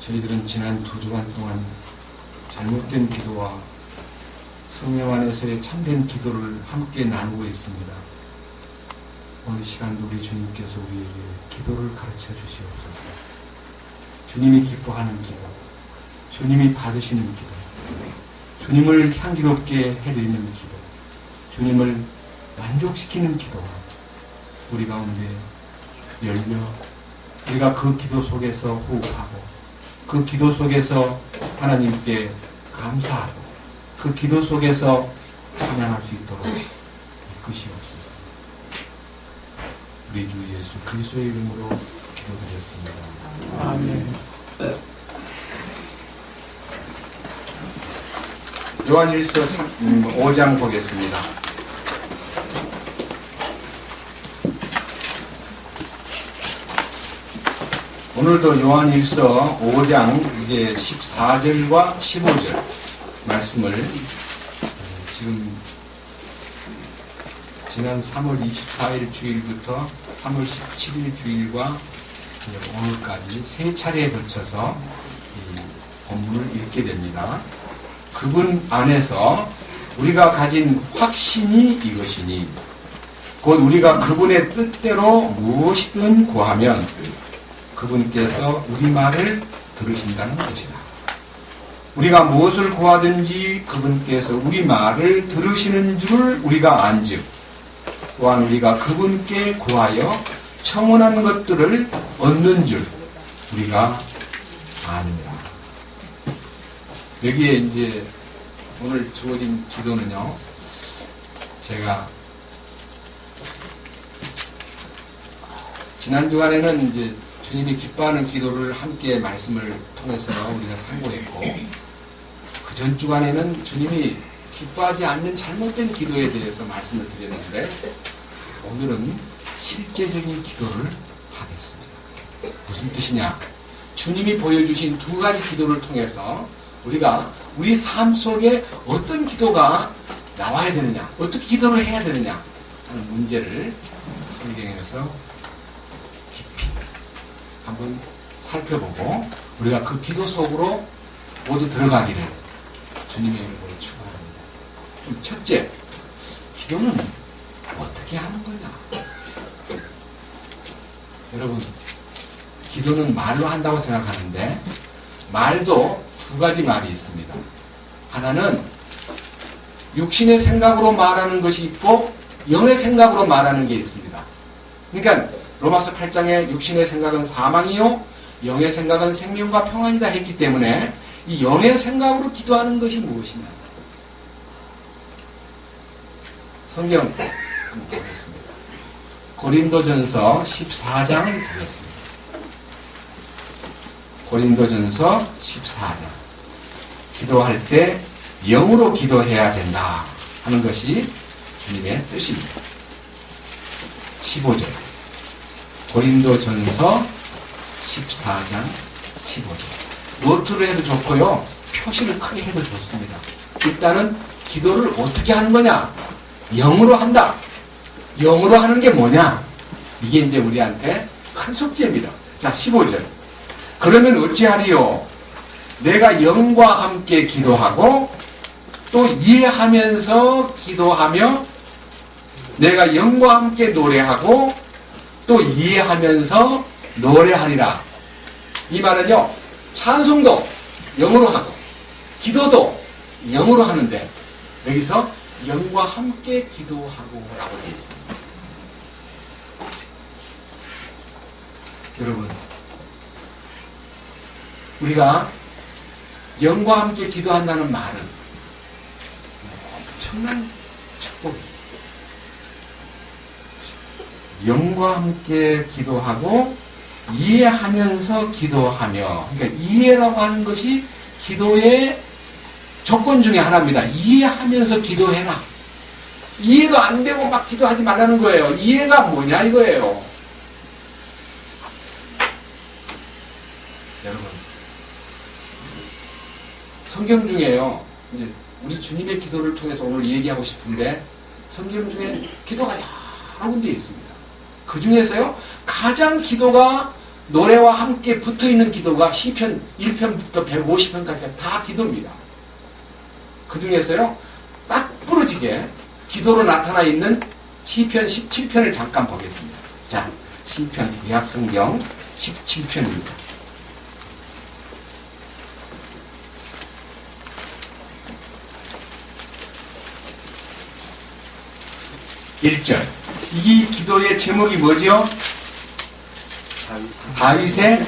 저희들은 지난 2주간 동안 잘못된 기도와 성령 안에서의 참된 기도를 함께 나누고 있습니다. 오늘 시간도 우리 주님께서 우리에게 기도를 가르쳐 주시옵소서. 주님이 기뻐하는 기도, 주님이 받으시는 기도, 주님을 향기롭게 해드리는 기도, 주님을 만족시키는 기도가 우리 가운데 열려 우리가 그 기도 속에서 호흡하고 그 기도 속에서 하나님께 감사하고 그 기도 속에서 찬양할 수 있도록 이끄시옵소서. 우리 주 예수 그리스도의 이름으로 기도드렸습니다. 아멘. 요한일서 5장 보겠습니다. 오늘도 요한일서 5장 이제 14절과 15절 말씀을 지금 지난 3월 24일 주일부터 3월 17일 주일과 오늘까지 세 차례에 걸쳐서 이 본문을 읽게 됩니다. 그분 안에서 우리가 가진 확신이 이것이니 곧 우리가 그분의 뜻대로 무엇이든 구하면 그분께서 우리 말을 들으신다는 것이다. 우리가 무엇을 구하든지 그분께서 우리 말을 들으시는 줄 우리가 안즉 또한 우리가 그분께 구하여 청원한 것들을 얻는 줄 우리가 아느니라. 여기에 이제 오늘 주어진 기도는요, 제가 지난 주간에는 이제 주님이 기뻐하는 기도를 함께 말씀을 통해서 우리가 상고했고, 그 전 주간에는 주님이 기뻐하지 않는 잘못된 기도에 대해서 말씀을 드렸는데, 오늘은 실제적인 기도를 하겠습니다. 무슨 뜻이냐? 주님이 보여주신 두 가지 기도를 통해서 우리가 우리 삶 속에 어떤 기도가 나와야 되느냐, 어떻게 기도를 해야 되느냐 하는 문제를 성경에서 깊이 한번 살펴보고 우리가 그 기도 속으로 모두 들어가기를 주님의 이름으로 축원합니다. 첫째, 기도는 어떻게 하는 거냐? 여러분, 기도는 말로 한다고 생각하는데 말도 두 가지 말이 있습니다. 하나는 육신의 생각으로 말하는 것이 있고 영의 생각으로 말하는 게 있습니다. 그러니까 로마서 8장에 육신의 생각은 사망이요 영의 생각은 생명과 평안이다 했기 때문에 이 영의 생각으로 기도하는 것이 무엇이냐? 성경 한번 보겠습니다. 고린도전서 14장을 보겠습니다. 고린도전서 14장. 기도할 때 영으로 기도해야 된다 하는 것이 주님의 뜻입니다. 15절. 고린도전서 14장 15절. 노트로 해도 좋고요, 표시를 크게 해도 좋습니다. 일단은 기도를 어떻게 하는 거냐? 영으로 한다. 영으로 하는 게 뭐냐? 이게 이제 우리한테 큰 숙제입니다. 자, 15절. 그러면 어찌하리요? 내가 영과 함께 기도하고 또 이해하면서 기도하며 내가 영과 함께 노래하고 또 이해하면서 노래하리라. 이 말은요, 찬송도 영으로 하고 기도도 영으로 하는데 여기서 영과 함께 기도하고 라고 되어 있습니다. 여러분, 우리가 영과 함께 기도한다는 말은 엄청난 축복입니다. 영과 함께 기도하고 이해하면서 기도하며, 그러니까 이해라고 하는 것이 기도의 조건 중에 하나입니다. 이해하면서 기도해라. 이해도 안 되고 막 기도하지 말라는 거예요. 이해가 뭐냐 이거예요. 여러분, 성경 중에요, 이제 우리 주님의 기도를 통해서 오늘 얘기하고 싶은데, 성경 중에 기도가 여러 군데 있습니다. 그 중에서요, 가장 기도가 노래와 함께 붙어있는 기도가 시편 1편부터 150편까지 다 기도입니다. 그 중에서요, 딱 부러지게 기도로 나타나 있는 시편 17편을 잠깐 보겠습니다. 자, 시편 구약성경 17편입니다. 1절. 이 기도의 제목이 뭐죠? 다윗의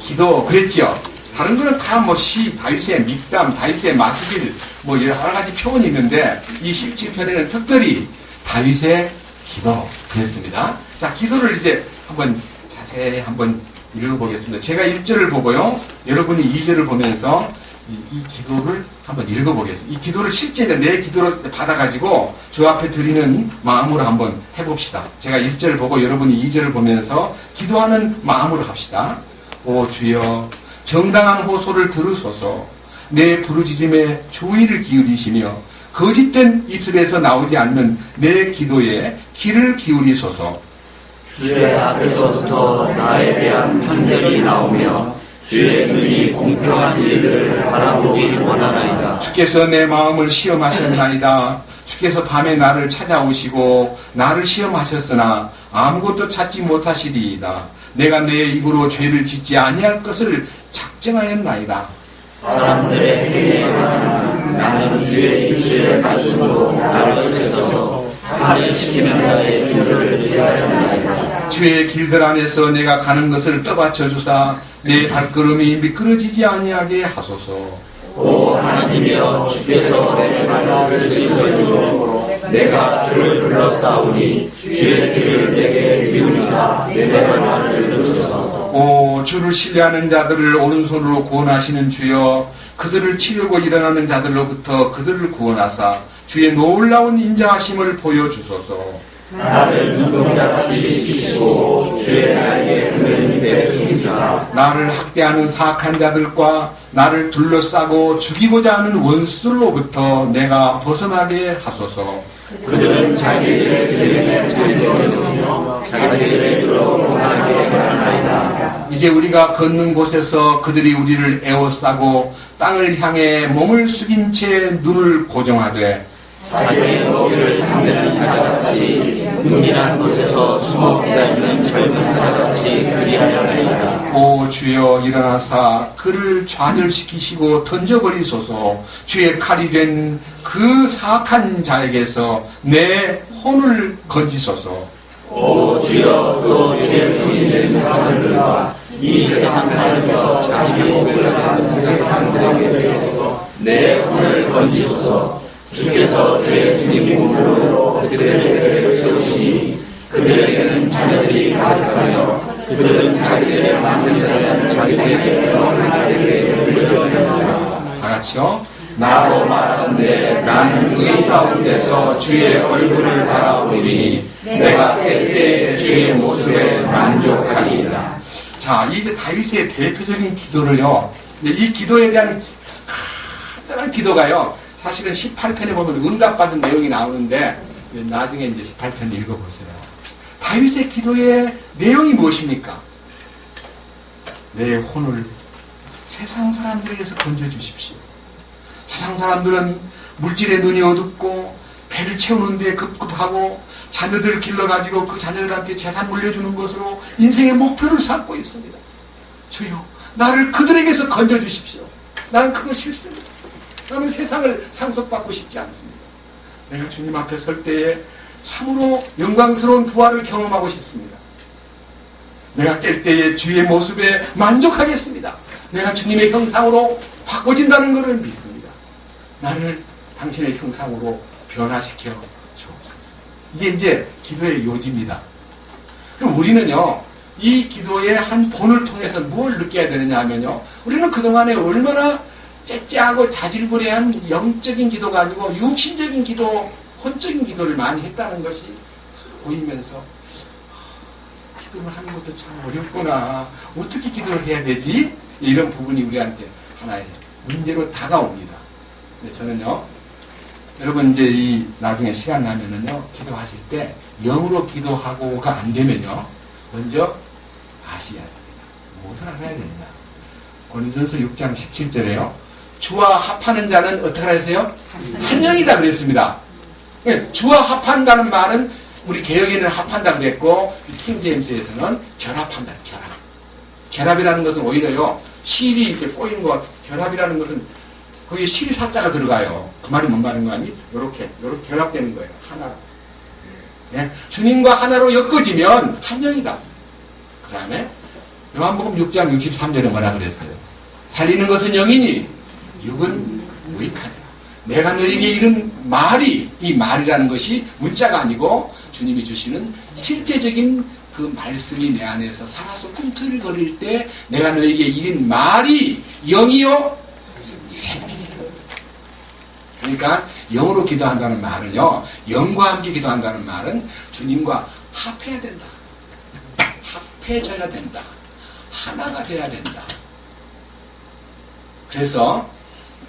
기도. 그랬죠? 다른 거는 다 뭐 다윗의 믹담, 다윗의 마스길, 뭐 여러 가지 표현이 있는데 이 17편에는 특별히 다윗의 기도 그랬습니다. 자, 기도를 이제 한번 자세히 한번 읽어보겠습니다. 제가 1절을 보고요, 여러분이 2절을 보면서 이 기도를 한번 읽어보겠습니다. 이 기도를 실제 내 기도로 받아가지고 저 앞에 드리는 마음으로 한번 해봅시다. 제가 1절을 보고 여러분이 2절을 보면서 기도하는 마음으로 합시다. 오 주여, 정당한 호소를 들으소서. 내 부르짖음에 주의를 기울이시며 거짓된 입술에서 나오지 않는 내 기도에 귀를 기울이소서. 주의 앞에서부터 나에 대한 판결이 나오며 주의 눈이 공평한 일을 바라보길 원하나이다. 주께서 내 마음을 시험하셨나이다. 주께서 밤에 나를 찾아오시고 나를 시험하셨으나 아무것도 찾지 못하시리이다. 내가 내 입으로 죄를 짓지 아니할 것을 작정하였나이다. 사람들의 행위에 관하여 나는 주의 입술의 말씀으로 나를 지켜서 발을 시키는 자의 길을 피하였나이다. 주의 길들 안에서 내가 가는 것을 떠받쳐 주사 내 발걸음이 미끄러지지 아니하게 하소서. 오 하나님이여, 주께서 내 발을 지켜주므로 내가 주를 불러싸우니 주의 길을 내게 기울이사 내 말을 들으소서. 오 주를 신뢰하는 자들을 오른손으로 구원하시는 주여, 그들을 치려고 일어나는 자들로부터 그들을 구원하사 주의 놀라운 인자하심을 보여주소서. 나를 눈동자같이 시키시고 주의 날개 그늘 밑에 숨기사 나를 학대하는 사악한 자들과 나를 둘러싸고 죽이고자 하는 원수들로부터 내가 벗어나게 하소서. 그들은 자기들의 길에 참선하며 자기들의 길로 고난하게 하나이다. 이제 우리가 걷는 곳에서 그들이 우리를 에워싸고 땅을 향해 몸을 숙인 채 눈을 고정하되 자기의 먹이를 탐내는 사자같이 은밀한 곳에서 숨어 기다리는 젊은 사자같이 그리하였나이다. 오 주여, 일어나사 그를 좌절시키시고 던져버리소서. 주의 칼이 된 그 사악한 자에게서 내 혼을 건지소서. 오 주여, 또 주의 손이 된 사람들과 이 세상 살면서 자기 목을 받은 세상들에게서 내 혼을 건지소서. 주께서 주의 주님 몸으로 그들에게 채우시니 그들에게는 자녀들이 가득하며 그들은 자기들의 많은 자는 자기들에게 영원하게 물려주리라. 다 같이요. 나로 말하는데 나는 의 가운데서 주의 얼굴을 바라보리니 내가 때때에 주의 모습에 만족하리이다. 자, 이제 다윗의 대표적인 기도를요, 이 기도에 대한 간단한 기도가요, 사실은 18편에 보면 응답받은 내용이 나오는데 나중에 이제 18편 읽어보세요. 다윗의 기도의 내용이 무엇입니까? 내 혼을 세상 사람들에게서 건져주십시오. 세상 사람들은 물질의 눈이 어둡고 배를 채우는 데 급급하고 자녀들을 길러가지고 그 자녀들한테 재산 물려주는 것으로 인생의 목표를 삼고 있습니다. 주여, 나를 그들에게서 건져주십시오. 나는 그거 싫습니다. 나는 세상을 상속받고 싶지 않습니다. 내가 주님 앞에 설 때에 참으로 영광스러운 부활을 경험하고 싶습니다. 내가 깰 때에 주의 모습에 만족하겠습니다. 내가 주님의 형상으로 바꿔진다는 것을 믿습니다. 나를 당신의 형상으로 변화시켜 주옵소서. 이게 이제 기도의 요지입니다. 그럼 우리는요, 이 기도의 한 본을 통해서 뭘 느껴야 되느냐 하면요, 우리는 그동안에 얼마나 째째하고 자질구레한 영적인 기도가 아니고 육신적인 기도, 혼적인 기도를 많이 했다는 것이 보이면서 기도를 하는 것도 참 어렵구나. 어떻게 기도를 해야 되지? 이런 부분이 우리한테 하나의 문제로 다가옵니다. 근데 저는요, 여러분 이제 이 나중에 시간 나면은요, 기도하실 때 영으로 기도하고가 안 되면요, 먼저 아셔야 됩니다. 무엇을 알아야 되느냐. 고린도전서 6장 17절에요. 주와 합하는 자는 어떻게 하세요? 한 영이다 그랬습니다. 주와 합한다는 말은 우리 개혁에는 합한다 그랬고 킹제임스에서는 결합한다. 결합이라는 것은 오히려요. 실이 이렇게 꼬이는 것, 결합이라는 것은 거기에 실 사자가 들어가요. 그 말이 뭔 말인 거 아니? 요렇게 결합되는 거예요. 하나로. 예? 주님과 하나로 엮어지면 한 영이다. 그 다음에 요한복음 6장 63절에 뭐라 그랬어요? 살리는 것은 영이니 육은 무익하니라. 내가 너에게 이른 말이, 이 말이라는 것이 문자가 아니고 주님이 주시는 실제적인 그 말씀이 내 안에서 살아서 꿈틀거릴 때 내가 너에게 이른 말이 영이요 생명이라. 그러니까 영으로 기도한다는 말은요, 영과 함께 기도한다는 말은 주님과 합해야 된다. 합해져야 된다. 하나가 돼야 된다. 그래서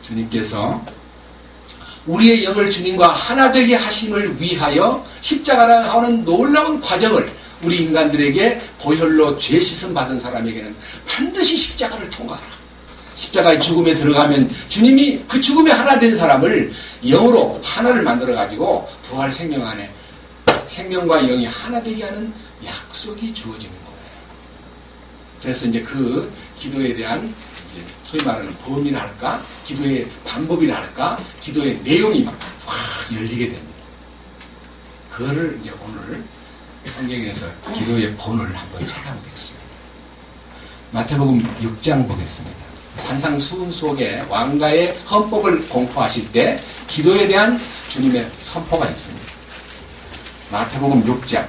주님께서 우리의 영을 주님과 하나 되게 하심을 위하여 십자가라 하는 놀라운 과정을 우리 인간들에게 보혈로 죄 씻음 받은 사람에게는 반드시 십자가를 통과하라. 십자가의 죽음에 들어가면 주님이 그 죽음에 하나 된 사람을 영으로 하나를 만들어 가지고 부활 생명 안에 생명과 영이 하나 되게 하는 약속이 주어지는 거예요. 그래서 이제 그 기도에 대한 이제 소위 말하는 범위라 할까, 기도의 방법이라 할까, 기도의 내용이 막 확 열리게 됩니다. 그거를 이제 오늘 성경에서 기도의 본을 한번 찾아보겠습니다. 마태복음 6장 보겠습니다. 산상수훈 속에 왕가의 헌법을 공포하실 때 기도에 대한 주님의 선포가 있습니다. 마태복음 6장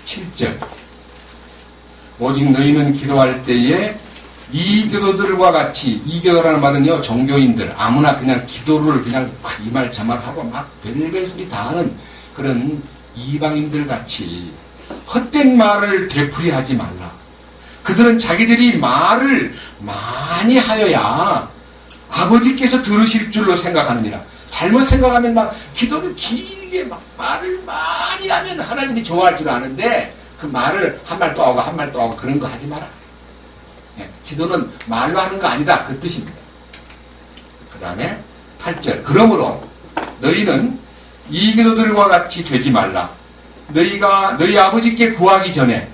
7절 오직 너희는 기도할 때에 이 기도들과 같이, 이 기도라는 말은요, 종교인들, 아무나 그냥 기도를 그냥 이 말 저 말 하고 막 별별 소리 다 하는 그런 이방인들 같이 헛된 말을 되풀이하지 말라. 그들은 자기들이 말을 많이 하여야 아버지께서 들으실 줄로 생각하느니라. 잘못 생각하면 막 기도를 길게 막 말을 많이 하면 하나님이 좋아할 줄 아는데 그 말을 한 말 또 하고 한 말 또 하고 그런 거 하지 마라. 예, 기도는 말로 하는 거 아니다. 그 뜻입니다. 그 다음에 8절 그러므로 너희는 이 기도들과 같이 되지 말라. 너희가 너희 아버지께 구하기 전에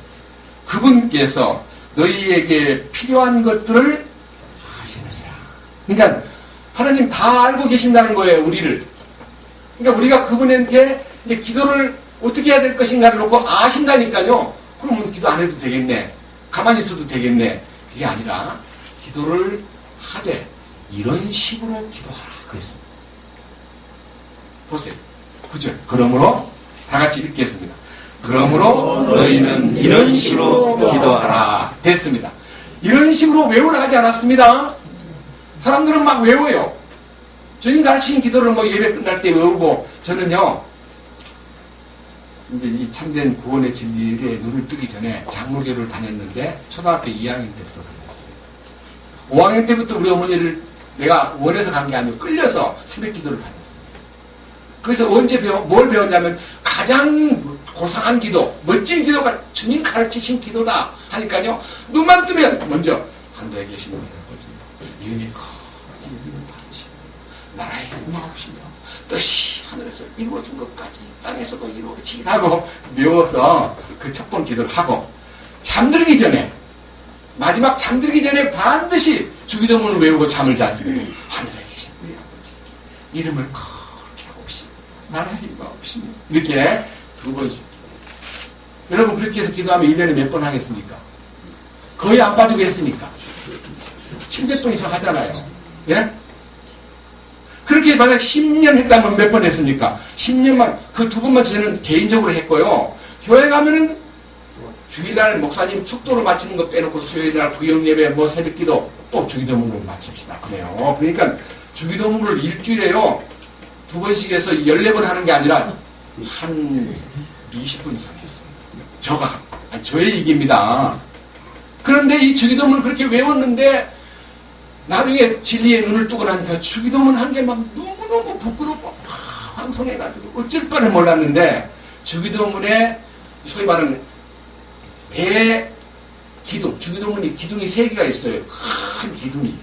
그분께서 너희에게 필요한 것들을 하시느니라. 그러니까 하나님 다 알고 계신다는 거예요. 우리를. 그러니까 우리가 그분한테 이제 기도를 어떻게 해야 될 것인가를 놓고 아신다니까요. 그러면 기도 안 해도 되겠네. 가만히 있어도 되겠네. 그게 아니라 기도를 하되 이런 식으로 기도하라 그랬습니다. 보세요. 9절 그러므로 다 같이 읽겠습니다. 그러므로 너희는 이런 식으로 기도하라 됐습니다. 이런 식으로 외우라 하지 않았습니다. 사람들은 막 외워요. 주님 가르치신 기도를 뭐 예배 끝날 때 외우고 저는요 이제 이 참된 구원의 진리에 눈을 뜨기 전에 장로교를 다녔는데 초등학교 2학년 때부터 다녔어요. 5학년 때부터 우리 어머니를 내가 원해서 간 게 아니고 끌려서 새벽 기도를 다녔어요. 그래서 언제 뭘 배웠냐면 가장 고상한 기도, 멋진 기도가 주님 가르치신 기도다 하니까요. 눈만 뜨면 먼저 하늘에 계신 우리 아버지 이름이 거룩히 이름을 받으시고 나라의 임하옵시며 뜻이 하늘에서 이루어진 것까지 땅에서도 이루어지게 하고 외워서 그 첫 번 기도를 하고 잠들기 전에 마지막 잠들기 전에 반드시 주기도문을 외우고 잠을 잤습니다. 하늘에 계신 우리 아버지 이름을 거룩히 하옵시며 나라의 임하옵시며 이렇게 두 번씩 여러분 그렇게 해서 기도하면 1년에 몇 번 하겠습니까? 거의 안 빠지고 했으니까 700번 이상 하잖아요. 예? 그렇게 만약 10년 했다면 몇 번 했습니까? 10년만 그 두 번만 저는 개인적으로 했고요. 교회 가면은 주일날 목사님 축도를 마치는 거 빼놓고 수요일날 구역예배 뭐 새벽기도 또 주기도문을 마칩시다. 그래요. 그러니까 주기도문을 일주일에요. 두 번씩 해서 14번 하는 게 아니라 한 20분 이상 했어요. 저의 얘기입니다. 그런데 이 주기도문을 그렇게 외웠는데 나중에 진리의 눈을 뜨고 나니까 주기도문 한 게 막 너무너무 부끄럽고 황송해가지고 어쩔 바를 몰랐는데 주기도문에 소위 말하는 대기둥, 주기도문이 기둥이 3개가 있어요. 큰 기둥이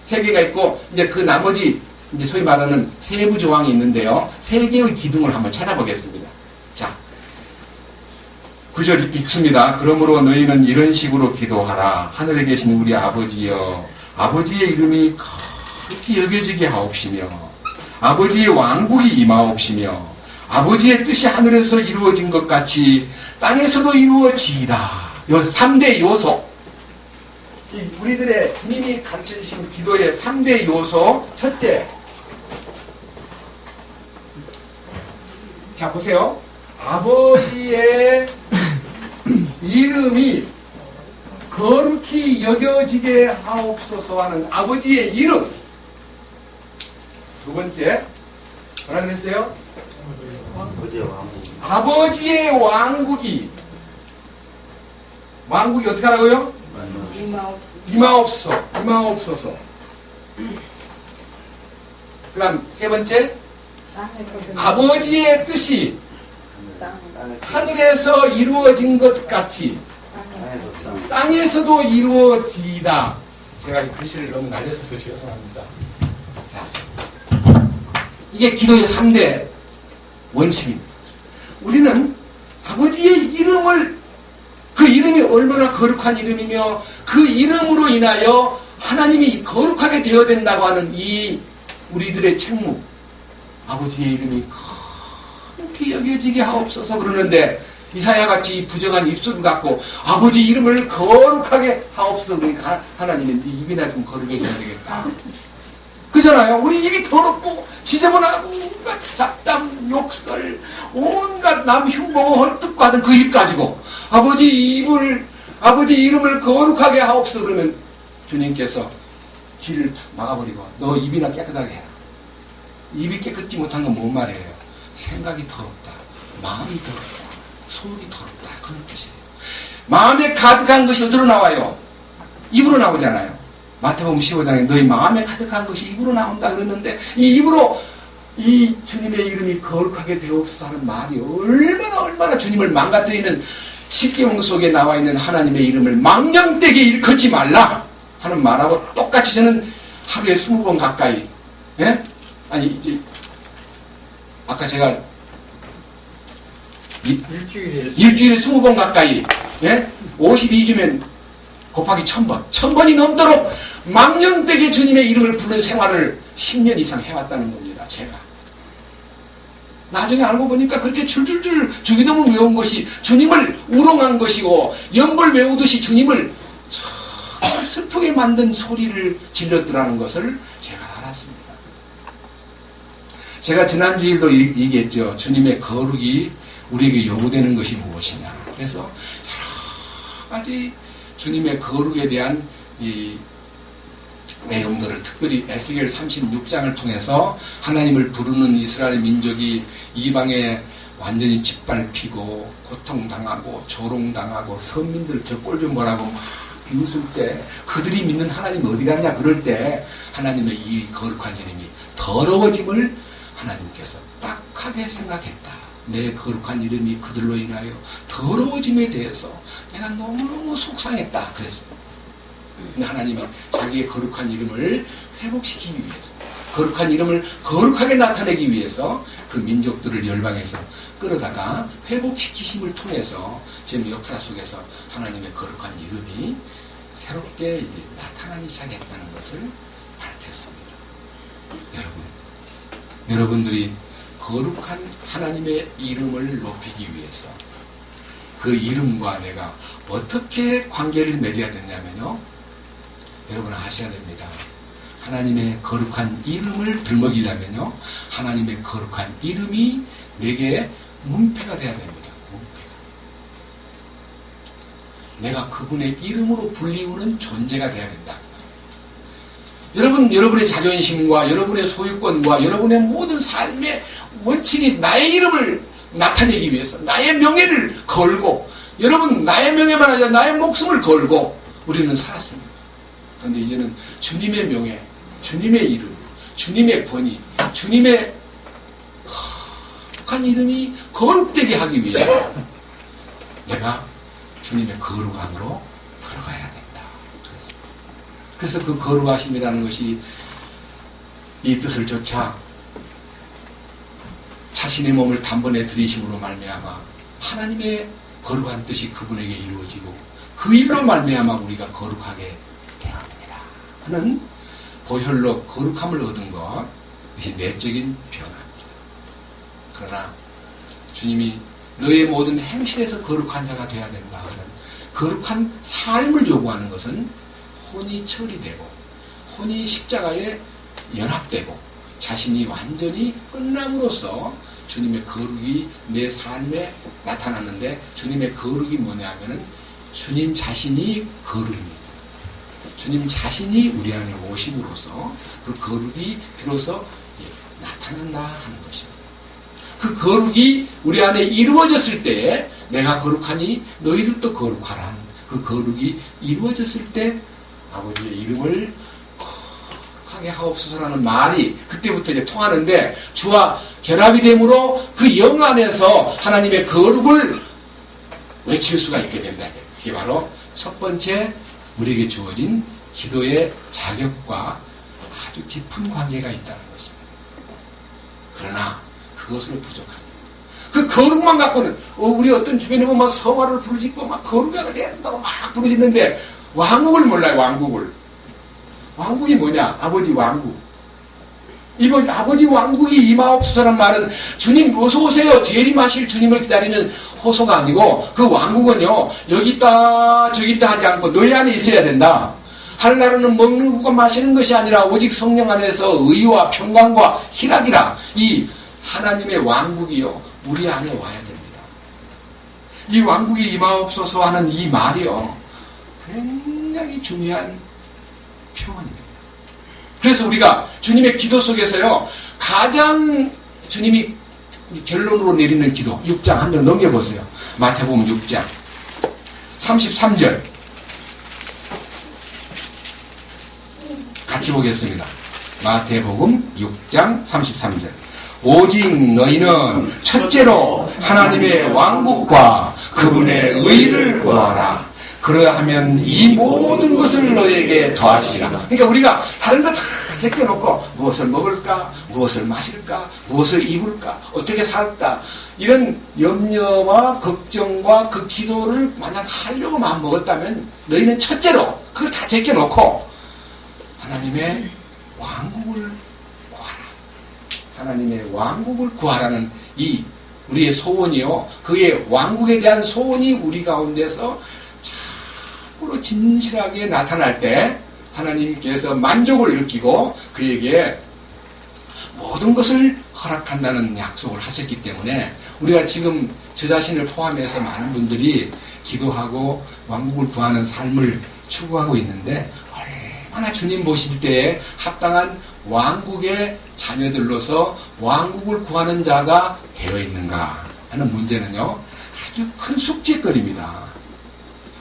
3개가 있고 이제 그 나머지 이제 소위 말하는 세부 조항이 있는데요. 3개의 기둥을 한번 찾아보겠습니다. 자, 9절 읽습니다. 그러므로 너희는 이런 식으로 기도하라. 하늘에 계신 우리 아버지여, 아버지의 이름이 그렇게 여겨지게 하옵시며 아버지의 왕국이 임하옵시며 아버지의 뜻이 하늘에서 이루어진 것 같이 땅에서도 이루어지이다. 요 3대 요소, 우리들의 주님이 가르쳐주신 기도의 3대 요소. 첫째, 자 보세요. 아버지의 이름이 거룩히 여겨지게 하옵소서 하는 아버지의 이름. 두 번째, 뭐라 그랬어요? 아버지의 왕국이 어떻게 하라고요? 임하옵소서. 그 다음 세 번째, 아버지의 뜻이 하늘에서 이루어진 것 같이 땅에서도 이루어지이다. 제가 이 글씨를 너무 날렸어서 죄송합니다. 자, 이게 기도의 3대 원칙입니다. 우리는 아버지의 이름을, 그 이름이 얼마나 거룩한 이름이며 그 이름으로 인하여 하나님이 거룩하게 되어야 된다고 하는 이 우리들의 책무, 아버지의 이름이 그렇게 여겨지게 하옵소서 그러는데 이사야같이 부정한 입술을 갖고 아버지 이름을 거룩하게 하옵소서 그러니까 하나님이 네 입이나 좀 거룩해져야 되겠다. 그잖아요. 우리 입이 더럽고 지저분하고 온갖 잡담, 욕설, 온갖 남 흉보고 헐뜯고 하던 그 입 가지고 아버지 이름을 거룩하게 하옵소서 그러면 주님께서 길을 막아버리고 너 입이나 깨끗하게 해라. 입이 깨끗지 못한 건 뭔 말이에요? 생각이 더럽다, 마음이 더럽다, 속이 더럽다, 그런 뜻이에요. 마음에 가득한 것이 어디로 나와요? 입으로 나오잖아요. 마태복음 15장에 너희 마음에 가득한 것이 입으로 나온다 그랬는데 이 입으로 이 주님의 이름이 거룩하게 되옵소서 하는 말이 얼마나 주님을 망가뜨리는 십계명 속에 나와 있는 하나님의 이름을 망령되게 일컫지 말라 하는 말하고 똑같이 저는 하루에 20번 가까이, 예? 아니 이제 아까 제가 일주일에 20번 가까이, 예? 52주면 곱하기 1000번, 1000번이 넘도록 망령되게 주님의 이름을 부르는 생활을 10년 이상 해왔다는 겁니다. 제가 나중에 알고 보니까 그렇게 줄줄줄 주기도문 외운 것이 주님을 우롱한 것이고 연벌 외우듯이 주님을 참 슬프게 만든 소리를 질렀더라는 것을 제가 알았습니다. 제가 지난주일도 얘기했죠. 주님의 거룩이 우리에게 요구되는 것이 무엇이냐. 그래서 여러 가지 주님의 거룩에 대한 이 내용들을 특별히 에스겔 36장을 통해서 하나님을 부르는 이스라엘 민족이 이방에 완전히 짓밟히고 고통당하고 조롱당하고 선민들 저 꼴 좀 보라고 막 비웃을 때 그들이 믿는 하나님 어디 갔냐 그럴 때 하나님의 이 거룩한 이름이 더러워짐을 하나님께서 딱하게 생각했다. 내 거룩한 이름이 그들로 인하여 더러워짐에 대해서 내가 너무너무 속상했다 그랬어요. 하나님은 자기의 거룩한 이름을 회복시키기 위해서, 거룩한 이름을 거룩하게 나타내기 위해서 그 민족들을 열방에서 끌어다가 회복시키심을 통해서 지금 역사 속에서 하나님의 거룩한 이름이 새롭게 이제 나타나기 시작했다는 것을 밝혔습니다. 여러분들이 거룩한 하나님의 이름을 높이기 위해서 그 이름과 내가 어떻게 관계를 맺어야 되냐면요. 여러분 아셔야 됩니다. 하나님의 거룩한 이름을 들먹이려면요. 하나님의 거룩한 이름이 내게 문패가 돼야 됩니다. 문패가. 내가 그분의 이름으로 불리우는 존재가 돼야 된다. 여러분의 자존심과 여러분의 소유권과 여러분의 모든 삶의 원칙이 나의 이름을 나타내기 위해서 나의 명예를 걸고 여러분 나의 명예만 아니라 나의 목숨을 걸고 우리는 살았습니다. 그런데 이제는 주님의 명예, 주님의 이름, 주님의 권위, 주님의 거룩한 이름이 거룩되게 하기 위해서 내가 주님의 거룩함으로 들어가야 된다. 그래서 그 거룩하심이라는 것이 이 뜻을 쫓아 자신의 몸을 단번에 들이심으로 말미암아 하나님의 거룩한 뜻이 그분에게 이루어지고 그 일로 말미암아 우리가 거룩하게 되었느니라 하는 보혈로 거룩함을 얻은 것, 이것이 내적인 변화입니다. 그러나 주님이 너의 모든 행실에서 거룩한 자가 되어야 된다 하는 거룩한 삶을 요구하는 것은 혼이 처리되고 혼이 십자가에 연합되고 자신이 완전히 끝남으로써 주님의 거룩이 내 삶에 나타났는데, 주님의 거룩이 뭐냐면은 주님 자신이 거룩입니다. 주님 자신이 우리 안에 오심으로써 그 거룩이 비로소 나타난다 하는 것입니다. 그 거룩이 우리 안에 이루어졌을 때에 내가 거룩하니 너희들도 거룩하란, 그 거룩이 이루어졌을 때 아버지의 이름을 거룩하게 하옵소서라는 말이 그때부터 이제 통하는데, 주와 결합이 되므로 그 영 안에서 하나님의 거룩을 외칠 수가 있게 된다. 그게 바로 첫 번째 우리에게 주어진 기도의 자격과 아주 깊은 관계가 있다는 것입니다. 그러나 그것은 부족합니다. 그 거룩만 갖고는 우리 어떤 주변에 보면 성화를 부르짖고 막 거룩하게 된다고 막 부르짖는데 왕국을 몰라요. 왕국을. 왕국이 뭐냐? 아버지 왕국. 이번 아버지 왕국이 임하옵소서란 말은 주님 어서 오세요 재림하실 주님을 기다리는 호소가 아니고, 그 왕국은요 여기 있다 저기 있다 하지 않고 너희 안에 있어야 된다. 하늘나라는 먹는 것과 마시는 것이 아니라 오직 성령 안에서 의와 평강과 희락이라. 이 하나님의 왕국이요 우리 안에 와야 됩니다. 이 왕국이 임하옵소서 하는 이 말이요 굉장히 중요한 표현입니다. 그래서 우리가 주님의 기도 속에서요 가장 주님이 결론으로 내리는 기도 6장 한 장 넘겨보세요. 마태복음 6장 33절 같이 보겠습니다. 마태복음 6장 33절. 오직 너희는 첫째로 하나님의 왕국과 그분의 의를 구하라. 그러하면 이 모든 것을 너에게 더하시리라. 그러니까 우리가 다른 거 다 제껴놓고 무엇을 먹을까, 무엇을 마실까, 무엇을 입을까, 어떻게 살까, 이런 염려와 걱정과 그 기도를 만약 하려고 마음먹었다면 너희는 첫째로 그걸 다 제껴놓고 하나님의 왕국을 구하라. 하나님의 왕국을 구하라는 이 우리의 소원이요, 그의 왕국에 대한 소원이 우리 가운데서 참으로 진실하게 나타날 때 하나님께서 만족을 느끼고 그에게 모든 것을 허락한다는 약속을 하셨기 때문에 우리가 지금 저 자신을 포함해서 많은 분들이 기도하고 왕국을 구하는 삶을 추구하고 있는데, 얼마나 주님 보실 때에 합당한 왕국의 자녀들로서 왕국을 구하는 자가 되어 있는가 하는 문제는요 아주 큰 숙제거리입니다.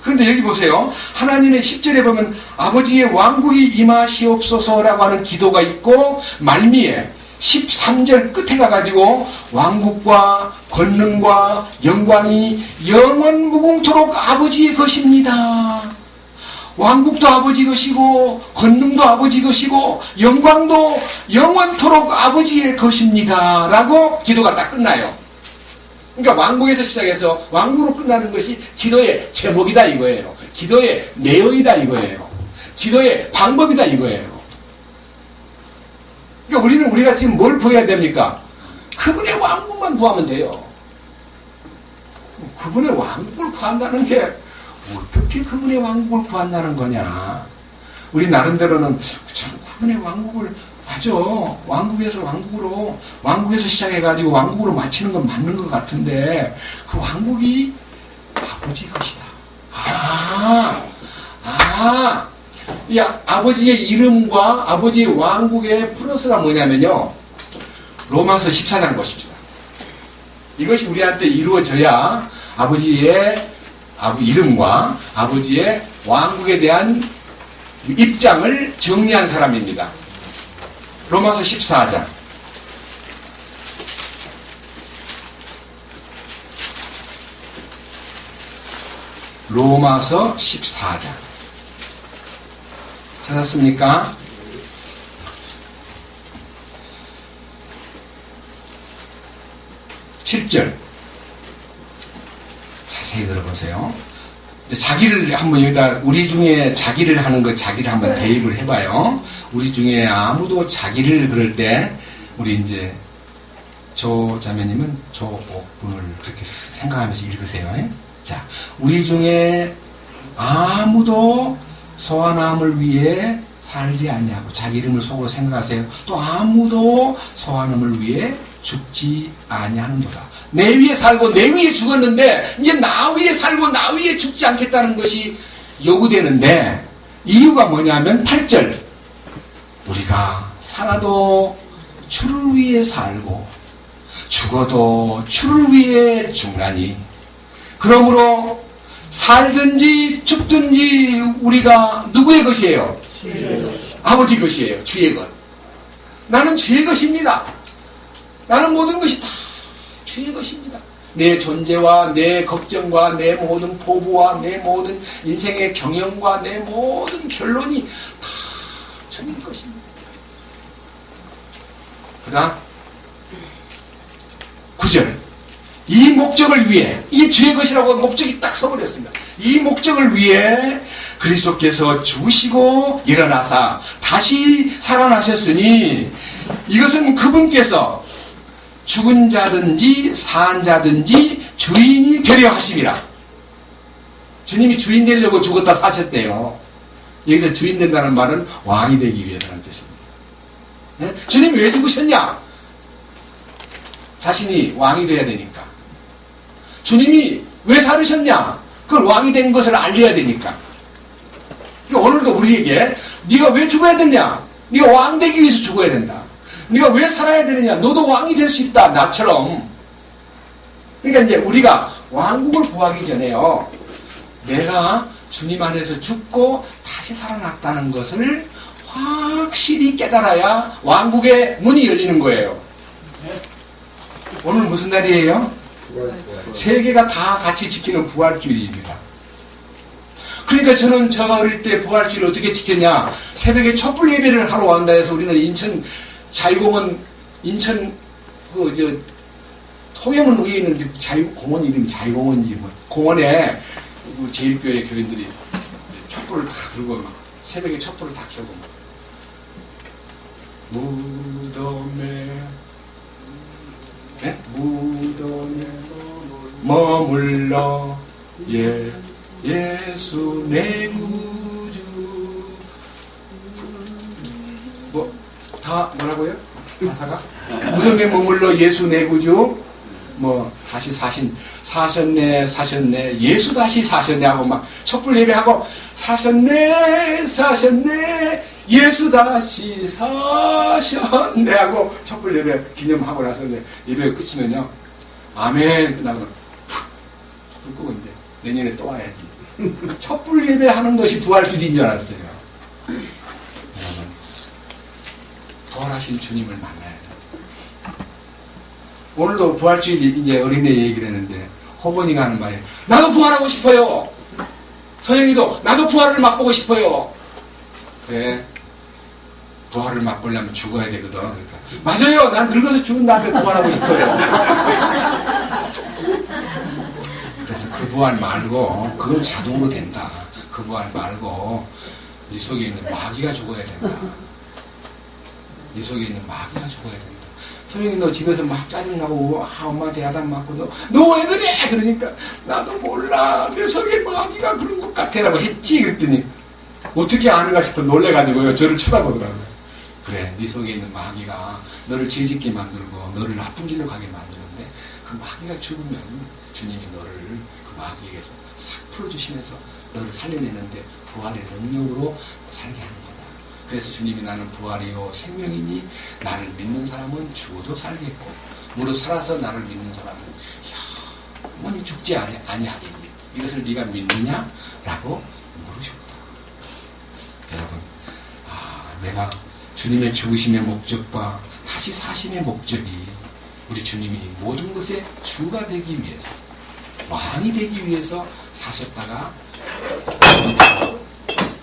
그런데 여기 보세요. 하나님의 10절에 보면 아버지의 왕국이 임하시옵소서라고 하는 기도가 있고, 말미에 13절 끝에 가가지고 왕국과 권능과 영광이 영원 무궁토록 아버지의 것입니다. 왕국도 아버지 것이고 권능도 아버지 것이고 영광도 영원토록 아버지의 것입니다 라고 기도가 딱 끝나요. 그러니까 왕국에서 시작해서 왕국으로 끝나는 것이 기도의 제목이다 이거예요. 기도의 내용이다 이거예요. 기도의 방법이다 이거예요. 그러니까 우리가 지금 뭘 구해야 됩니까? 그분의 왕국만 구하면 돼요. 그분의 왕국을 구한다는 게 어떻게 그분의 왕국을 구한다는 거냐. 우리 나름대로는 참 그분의 왕국을 맞아. 왕국에서 왕국으로, 왕국에서 시작해가지고 왕국으로 마치는 건 맞는 것 같은데 그 왕국이 아버지 것이다. 이 아버지의 이름과 아버지의 왕국의 플러스가 뭐냐면요, 로마서 14장 보십시다. 이것이 우리한테 이루어져야 아버지의 이름과 아버지의 왕국에 대한 입장을 정리한 사람입니다. 로마서 14장. 로마서 14장. 찾았습니까? (7절) 자세히 들어보세요. 자기를 한번 여기다 우리 중에 자기를 하는 거 자기를 한번 대입을 해봐요. 우리 중에 아무도 자기를 그럴 때 우리 이제 조 자매님은 조옥분을 그렇게 생각하면서 읽으세요. 자, 우리 중에 아무도 소아남을 위해 살지 아니하고 자기 이름을 속으로 생각하세요. 또 아무도 소아남을 위해 죽지 아니하는도다. 내 위에 살고 내 위에 죽었는데 이제 나 위에 살고 나 위에 죽지 않겠다는 것이 요구되는데 이유가 뭐냐면 8절 우리가 살아도 주를 위해 살고 죽어도 주를 위해 죽나니 그러므로 살든지 죽든지 우리가 누구의 것이에요? 아버지 것이에요. 주의 것. 나는 주의 것입니다. 나는 모든 것이 다 주의 것입니다. 내 존재와 내 걱정과 내 모든 포부와 내 모든 인생의 경영과 내 모든 결론이 다 주님 것입니다. 그 다음 9절 이 목적을 위해 이게 주의 것이라고 목적이 딱 서버렸습니다. 이 목적을 위해 그리스도께서 죽으시고 일어나사 다시 살아나셨으니 이것은 그분께서 죽은 자든지 산 자든지 주인이 되려 하심이라. 주님이 주인 되려고 죽었다 사셨대요. 여기서 주인 된다는 말은 왕이 되기 위해서라는 뜻입니다. 네? 주님이 왜 죽으셨냐? 자신이 왕이 돼야 되니까. 주님이 왜 살으셨냐? 그걸 왕이 된 것을 알려야 되니까. 오늘도 우리에게 네가 왜 죽어야 되냐? 네가 왕 되기 위해서 죽어야 된다. 네가 왜 살아야 되느냐? 너도 왕이 될 수 있다. 나처럼. 그러니까 이제 우리가 왕국을 구하기 전에요. 내가 주님 안에서 죽고 다시 살아났다는 것을 확실히 깨달아야 왕국의 문이 열리는 거예요. 오늘 무슨 날이에요? 세계가 다 같이 지키는 부활주일입니다. 그러니까 저는 제가 어릴 때 부활주일 어떻게 지켰냐? 새벽에 촛불 예배를 하러 간다 해서 우리는 인천 자유공원, 인천 통영은 위에 있는 공원 이름이 자유공원인지 뭐 공원에 제일교회 교인들이 촛불을 다 들고 막 새벽에 촛불을 다 켜고 막 무덤에 네? 무덤에 머물러 예수 내 구주 다 뭐라고요? 가사가 무덤에 머물러 예수 내 구주 다시 사셨네 예수 다시 사셨네 하고 막 촛불 예배하고 사셨네 예수 다시 사셨네 하고 촛불 예배 기념하고 나서 예배가 끝이면요 아멘 끝나고 불 끄고 이제 내년에 또 와야지. 촛불 예배하는 것이 부활주일인 줄 알았어요. 여러분 부활하신 주님을 만나야 돼. 오늘도 부활주일 이제 어린애 얘기를 했는데 호번이가 하는 말이에요. 나도 부활하고 싶어요. 서영이도 나도 부활을 맛보고 싶어요. 그래 부활을 맛보려면 죽어야 되거든. 그러니까 맞아요. 난 늙어서 죽은 다음에 부활하고 싶어요. 그래서 그 부활 말고 그건 자동으로 된다. 그 부활 말고 네 속에 있는 마귀가 죽어야 된다. 네 속에 있는 마귀가 죽어야 된다. 소영이 너 집에서 막 짜증나고 엄마한테 야단 맞고 너 왜 그래? 그러니까 나도 몰라. 내 속에 마귀가 그런 것 같아 라고 했지. 그랬더니 어떻게 아는가 싶어 놀래가지고요. 저를 쳐다보더라고요. 그래 네 속에 있는 마귀가 너를 죄짓게 만들고 너를 나쁜 길로 가게 만드는데 그 마귀가 죽으면 주님이 너를 그 마귀에게서 싹 풀어주시면서 너를 살려내는데 부활의 능력으로 살게 하는 거다. 그래서 주님이 나는 부활이요 생명이니 나를 믿는 사람은 죽어도 살겠고 무릇 살아서 나를 믿는 사람은 영원히 죽지 아니하리니 이것을 네가 믿느냐? 라고 물으셨다. 여러분 내가 주님의 죽으심의 목적과 다시 사심의 목적이 우리 주님이 모든 것의 주가 되기 위해서, 왕이 되기 위해서 사셨다가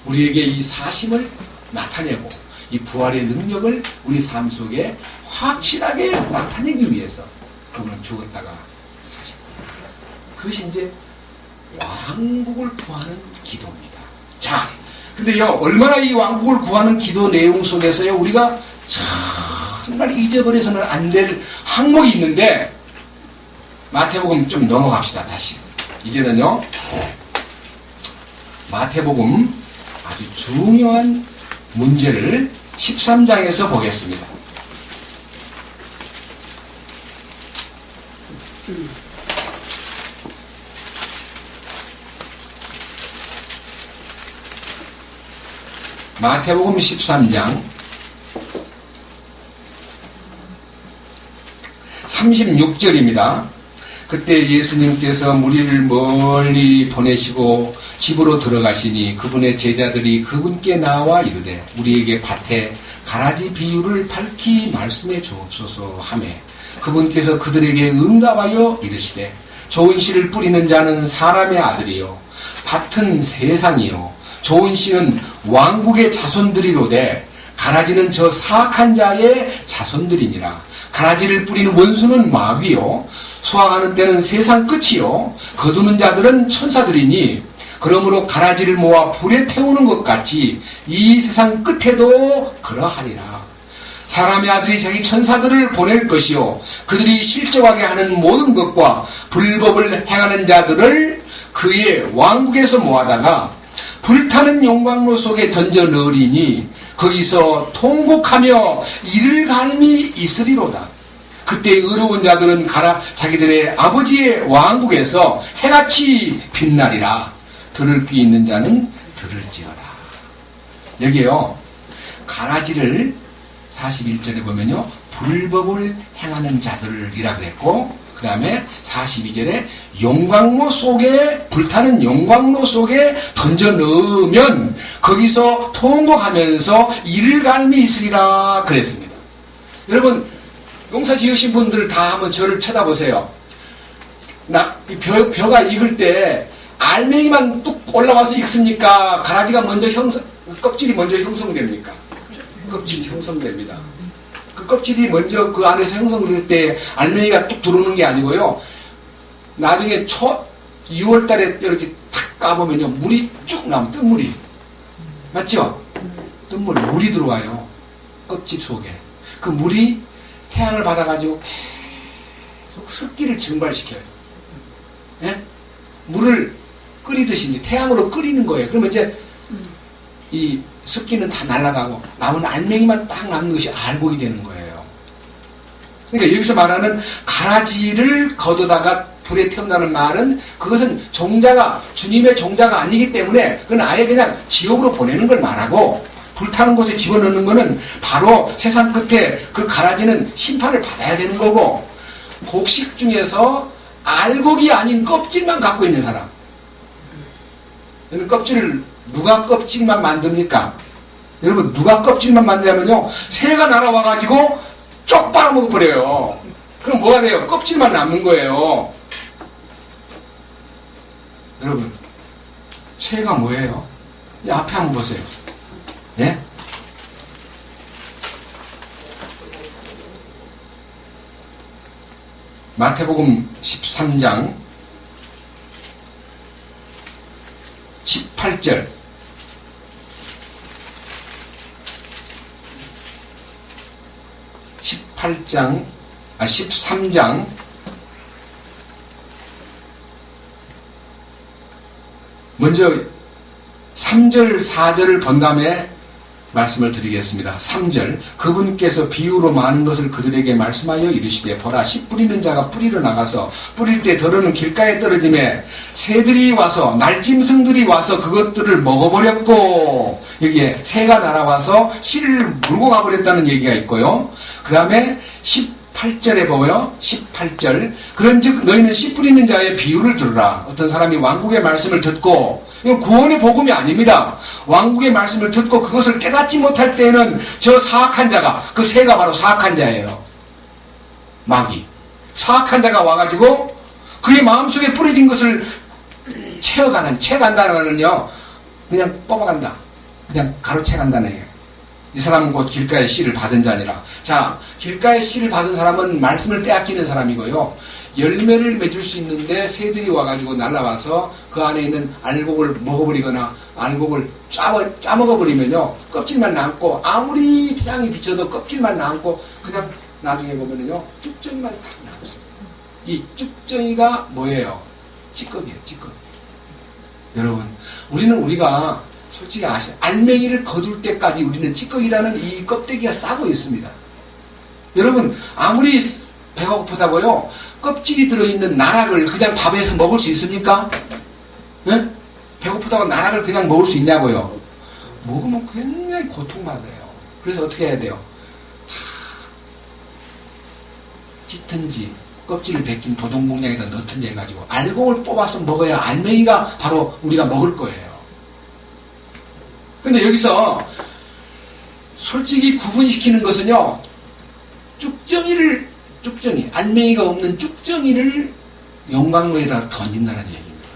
우리에게 이 사심을 나타내고 이 부활의 능력을 우리 삶 속에 확실하게 나타내기 위해서 그분은 죽었다가 사셨다. 그것이 이제 왕국을 구하는 기도입니다. 자, 근데요, 얼마나 이 왕국을 구하는 기도 내용 속에서요, 우리가 정말 잊어버려서는 안 될 항목이 있는데, 마태복음 좀 넘어갑시다, 다시. 이제는요, 마태복음 아주 중요한 문제를 13장에서 보겠습니다. 마태복음 13장 36절입니다. 그때 예수님께서 무리를 멀리 보내시고 집으로 들어가시니 그분의 제자들이 그분께 나와 이르되 우리에게 밭에 가라지 비유를 밝히 말씀해 주옵소서 하매 그분께서 그들에게 응답하여 이르시되 좋은 씨를 뿌리는 자는 사람의 아들이요 밭은 세상이요 좋은 씨는 왕국의 자손들이로되 가라지는 저 사악한 자의 자손들이니라. 가라지를 뿌리는 원수는 마귀요 수확하는 때는 세상 끝이요 거두는 자들은 천사들이니 그러므로 가라지를 모아 불에 태우는 것 같이 이 세상 끝에도 그러하리라. 사람의 아들이 자기 천사들을 보낼 것이요 그들이 실족하게 하는 모든 것과 불법을 행하는 자들을 그의 왕국에서 모아다가 불타는 용광로 속에 던져 넣으리니 거기서 통곡하며 이를 갈미 있으리로다. 그때 의로운 자들은 자기들의 아버지의 왕국에서 해같이 빛나리라. 들을 귀 있는 자는 들을지어다. 여기에요, 가라지를 41절에 보면요 불법을 행하는 자들이라 그랬고, 그 다음에 42절에 용광로 속에, 불타는 용광로 속에 던져 넣으면 거기서 통곡하면서 이를 갈미 있으리라 그랬습니다. 여러분, 농사 지으신 분들 다 한번 저를 쳐다보세요. 벼가 익을 때 알맹이만 뚝 올라와서 익습니까? 가라지가 먼저 껍질이 먼저 형성됩니까? 껍질이 형성됩니다. 그 껍질이 먼저 그 안에서 형성될 때 알맹이가 뚝 들어오는 게 아니고요. 나중에 6월 달에 이렇게 탁 까보면요. 물이 쭉 나오면 뜬물이. 맞죠? 뜬물, 물이 들어와요. 껍질 속에. 그 물이 태양을 받아가지고 계속 습기를 증발시켜요. 예? 물을 끓이듯이 이제 태양으로 끓이는 거예요. 그러면 이제 이 습기는 다 날아가고 남은 알맹이만 딱 남는 것이 알곡이 되는 거예요. 그러니까 여기서 말하는 가라지를 걷어다가 불에 태운다는 말은 그것은 종자가 주님의 종자가 아니기 때문에 그건 아예 그냥 지옥으로 보내는 걸 말하고, 불타는 곳에 집어넣는 거는 바로 세상 끝에 그 가라지는 심판을 받아야 되는 거고, 곡식 중에서 알곡이 아닌 껍질만 갖고 있는 사람, 껍질을 누가 껍질만 만듭니까? 여러분, 누가 껍질만 만드냐면요, 새가 날아와가지고 쪽 빨아먹어버려요. 그럼 뭐가 돼요? 껍질만 남는 거예요. 여러분, 새가 뭐예요? 이 앞에 한번 보세요. 예? 마태복음 13장 18절 13장 먼저 3절 4절을 본 다음에 말씀을 드리겠습니다. 3절, 그분께서 비유로 많은 것을 그들에게 말씀하여 이르시되 보라, 씨 뿌리는 자가 뿌리러 나가서 뿌릴 때 더러는 길가에 떨어짐에 새들이 와서, 날짐승들이 와서 그것들을 먹어버렸고, 여기에 새가 날아와서 씨를 물고 가버렸다는 얘기가 있고요. 그 다음에 18절에 보여 18절, 그런즉 너희는 씨 뿌리는 자의 비유를 들으라. 어떤 사람이 왕국의 말씀을 듣고 이건 구원의 복음이 아닙니다. 왕국의 말씀을 듣고 그것을 깨닫지 못할 때에는 저 사악한 자가, 그 새가 바로 사악한 자예요. 마귀. 사악한 자가 와가지고 그의 마음속에 뿌려진 것을 채간다는 거는요, 그냥 뽑아간다. 그냥 가로채간다는 얘기예요. 이 사람은 곧 길가의 씨를 받은 자니라. 자, 길가의 씨를 받은 사람은 말씀을 빼앗기는 사람이고요. 열매를 맺을 수 있는데 새들이 와가지고 날라와서 그 안에 있는 알곡을 먹어버리거나 알곡을 짜먹어버리면요, 껍질만 남고 아무리 태양이 비쳐도 껍질만 남고 그냥 나중에 보면은요, 쭉정이만 딱 남습니다. 이 쭉정이가 뭐예요? 찌꺼기예요, 찌꺼기. 여러분, 우리가 솔직히 알맹이를 거둘 때까지 우리는 찌꺼기라는 이 껍데기가 싸고 있습니다. 여러분, 아무리 배가 고프다고요, 껍질이 들어있는 나락을 그냥 밥에서 먹을 수 있습니까? 네? 배고프다고 나락을 그냥 먹을 수 있냐고요? 먹으면 굉장히 고통받아요. 그래서 어떻게 해야 돼요? 찢든지 껍질을 벗긴 도동공양에다 넣든지 해가지고 알곡을 뽑아서 먹어야 알맹이가 바로 우리가 먹을 거예요. 근데 여기서 솔직히 구분시키는 것은요, 쭉정이, 알맹이가 없는 쭉정이를 용광로에다 던진다는 얘기입니다.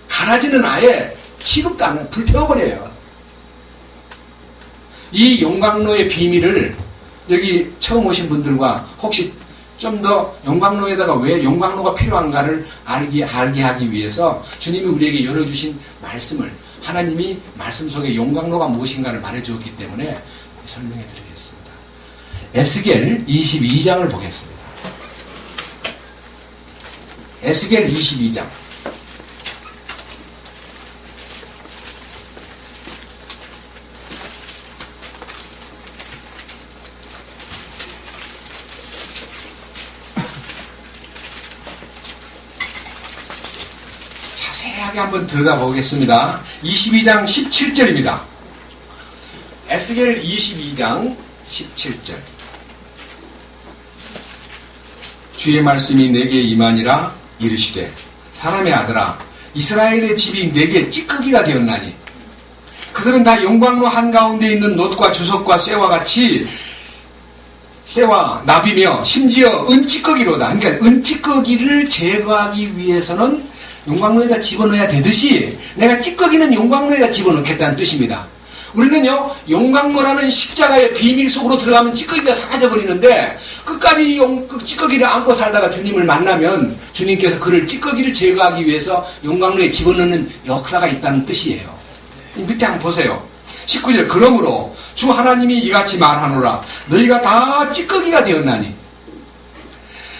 가라지는 아예 취급도 안 해요. 불태워버려요. 이 용광로의 비밀을 여기 처음 오신 분들과 혹시 좀 더 용광로에다가 왜 용광로가 필요한가를 알게 하기 위해서 주님이 우리에게 열어주신 말씀을, 하나님이 말씀 속에 용광로가 무엇인가를 말해주었기 때문에 설명해 드리겠습니다. 에스겔 22장을 보겠습니다. 에스겔 22장. 자세하게 한번 들여다보겠습니다. 22장 17절입니다. 에스겔 22장 17절. 주의 말씀이 내게 임하니라 이르시되 사람의 아들아 이스라엘의 집이 내게 찌꺼기가 되었나니 그들은 다 용광로 한가운데 있는 놋과 주석과 쇠와 같이 쇠와 납이며 심지어 은찌꺼기로다. 그러니까 은찌꺼기를 제거하기 위해서는 용광로에다 집어넣어야 되듯이 내가 찌꺼기는 용광로에다 집어넣겠다는 뜻입니다. 우리는요, 용광로라는 십자가의 비밀 속으로 들어가면 찌꺼기가 사라져 버리는데 끝까지 그 찌꺼기를 안고 살다가 주님을 만나면 주님께서 그를 찌꺼기를 제거하기 위해서 용광로에 집어넣는 역사가 있다는 뜻이에요. 밑에 한번 보세요. 19절. 그러므로 주 하나님이 이같이 말하노라. 너희가 다 찌꺼기가 되었나니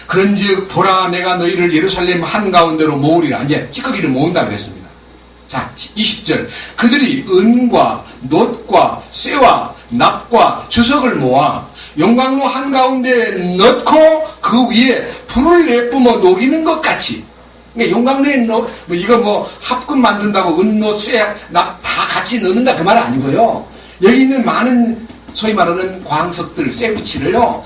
그런즉 보라 내가 너희를 예루살렘 한가운데로 모으리라. 이제 찌꺼기를 모은다 그랬습니다. 자, 20절. 그들이 은과 놋과 쇠와 납과 주석을 모아 용광로 한가운데 넣고 그 위에 불을 내뿜어 녹이는 것 같이. 그러니까 용광로에 이거 합금 만든다고 은, 놋, 쇠, 납 다 같이 넣는다 그 말은 아니고요. 여기 있는 많은 소위 말하는 광석들, 쇠붙이를요,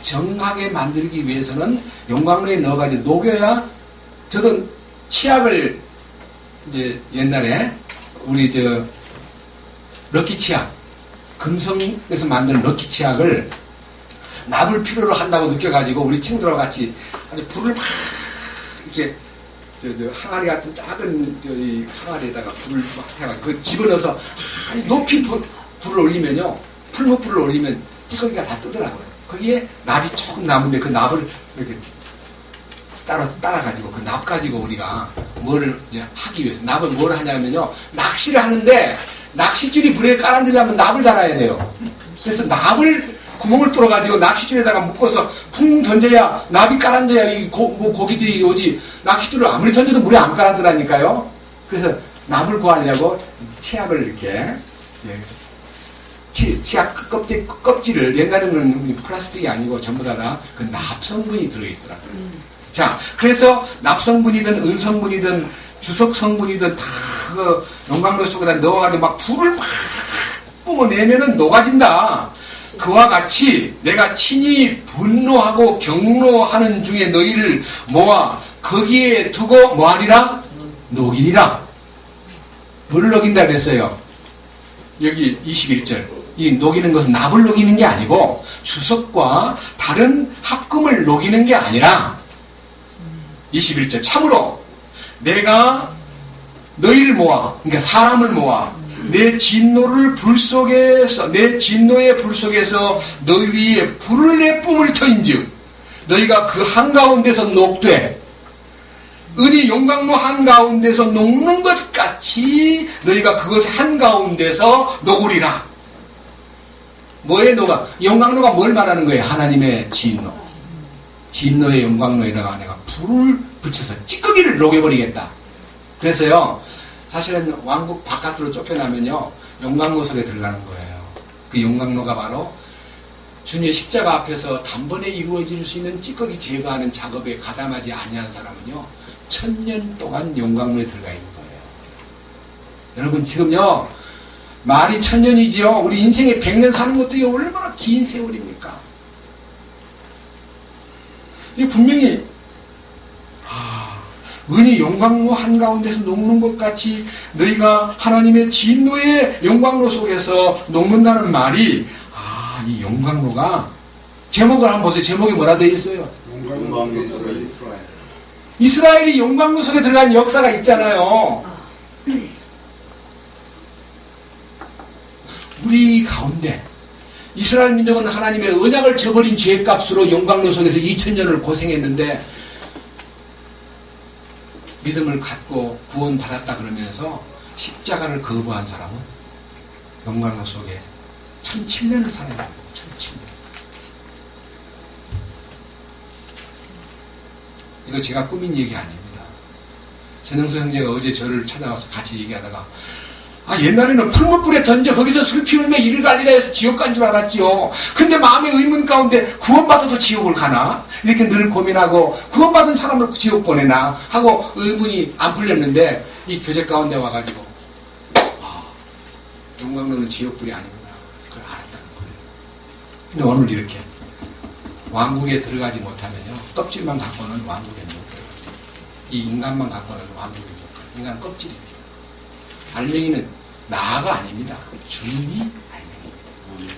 정하게 만들기 위해서는 용광로에 넣어가지고 녹여야. 저도 치약을 이제 옛날에 우리 럭키 치약, 금성에서 만든 럭키 치약을 납을 필요로 한다고 느껴가지고 우리 친구들하고 같이 아주 불을 막 이렇게 항아리 같은 작은 항아리에다가 불을 막 해가지고 그 집어넣어서 높이 불을 올리면요, 풀무불을 올리면 찌꺼기가 다 뜨더라고요. 거기에 납이 조금 남은데 그 납을 이렇게 따라가지고 그 납 가지고 우리가 뭐를 이제 하기 위해서 납을 뭘 하냐면요, 낚시를 하는데 낚싯줄이 불에 깔아들려면 납을 달아야 돼요. 그래서 납을 구멍을 뚫어가지고 낚싯줄에다가 묶어서 쿵 던져야 납이 깔아들어야 이 고기들이 오지. 낚싯줄을 아무리 던져도 물에 안 깔아들라니까요. 그래서 납을 구하려고 치약을 이렇게 치약 껍질을 옛날에는 플라스틱이 아니고 전부 다 그 납성분이 들어있더라고요. 자, 그래서 납성분이든 은성분이든 주석성분이든 다 그 용광로 속에다 넣어가지고 막 불을 막 뿜어내면은 녹아진다. 그와 같이 내가 친히 분노하고 경노하는 중에 너희를 모아 거기에 두고 뭐하리라? 녹이리라. 뭘 녹인다 그랬어요? 여기 21절. 이 녹이는 것은 납을 녹이는 게 아니고 주석과 다른 합금을 녹이는 게 아니라 21절. 참으로 내가 너희를 모아, 그러니까 사람을 모아 내 진노의 불 속에서 너희 위에 불을 내뿜을 터인즉 너희가 그 한가운데서 녹되 은이 용광로 한가운데서 녹는 것 같이 너희가 그것 한가운데서 녹으리라. 뭐에 녹아? 용광로가 뭘 말하는 거예요? 하나님의 진노. 진노의 용광로에다가 내가 불을 붙여서 찌꺼기를 녹여버리겠다. 그래서요, 사실은 왕국 바깥으로 쫓겨나면요, 용광로 속에 들어가는 거예요. 그 용광로가 바로 주님의 십자가 앞에서 단번에 이루어질 수 있는 찌꺼기 제거하는 작업에 가담하지 아니한 사람은요, 1000년 동안 용광로에 들어가 있는 거예요. 여러분, 지금요, 말이 1000년이지요. 우리 인생에 100년 사는 것도 얼마나 긴 세월입니까? 이게 분명히 은이 용광로 한가운데서 녹는 것 같이 너희가 하나님의 진노의 용광로 속에서 녹는다는 말이 이 용광로가 제목을 한번 보세요. 제목이 뭐라 되어 있어요? 용광로 이스라엘. 이스라엘이 용광로 속에 들어간 역사가 있잖아요. 우리 가운데 이스라엘 민족은 하나님의 언약을 저버린 죄값으로 용광로 속에서 2000년을 고생했는데 믿음을 갖고 구원받았다 그러면서 십자가를 거부한 사람은 용광로 속에 1007년을 살아야 돼요. 1007년. 이거 제가 꾸민 얘기 아닙니다. 전영수 형제가 어제 저를 찾아와서 같이 얘기하다가 옛날에는 풀무불에 던져 거기서 술 피우면 이를 갈리라 해서 지옥 간 줄 알았지요. 근데 마음의 의문 가운데 구원받아도 지옥을 가나? 이렇게 늘 고민하고 구원받은 사람을 지옥 보내나? 하고 의문이 안 풀렸는데 이 교제 가운데 와가지고 용광로는 지옥불이 아니구나. 그걸 알았다는 거예요. 근데 오늘 이렇게 왕국에 들어가지 못하면요, 껍질만 갖고는 왕국에 못 들어가요. 이 인간만 갖고는 왕국에 못 들어가요. 인간 껍질입니다. 알맹이는 나가 아닙니다. 주님이 알맹이입니다.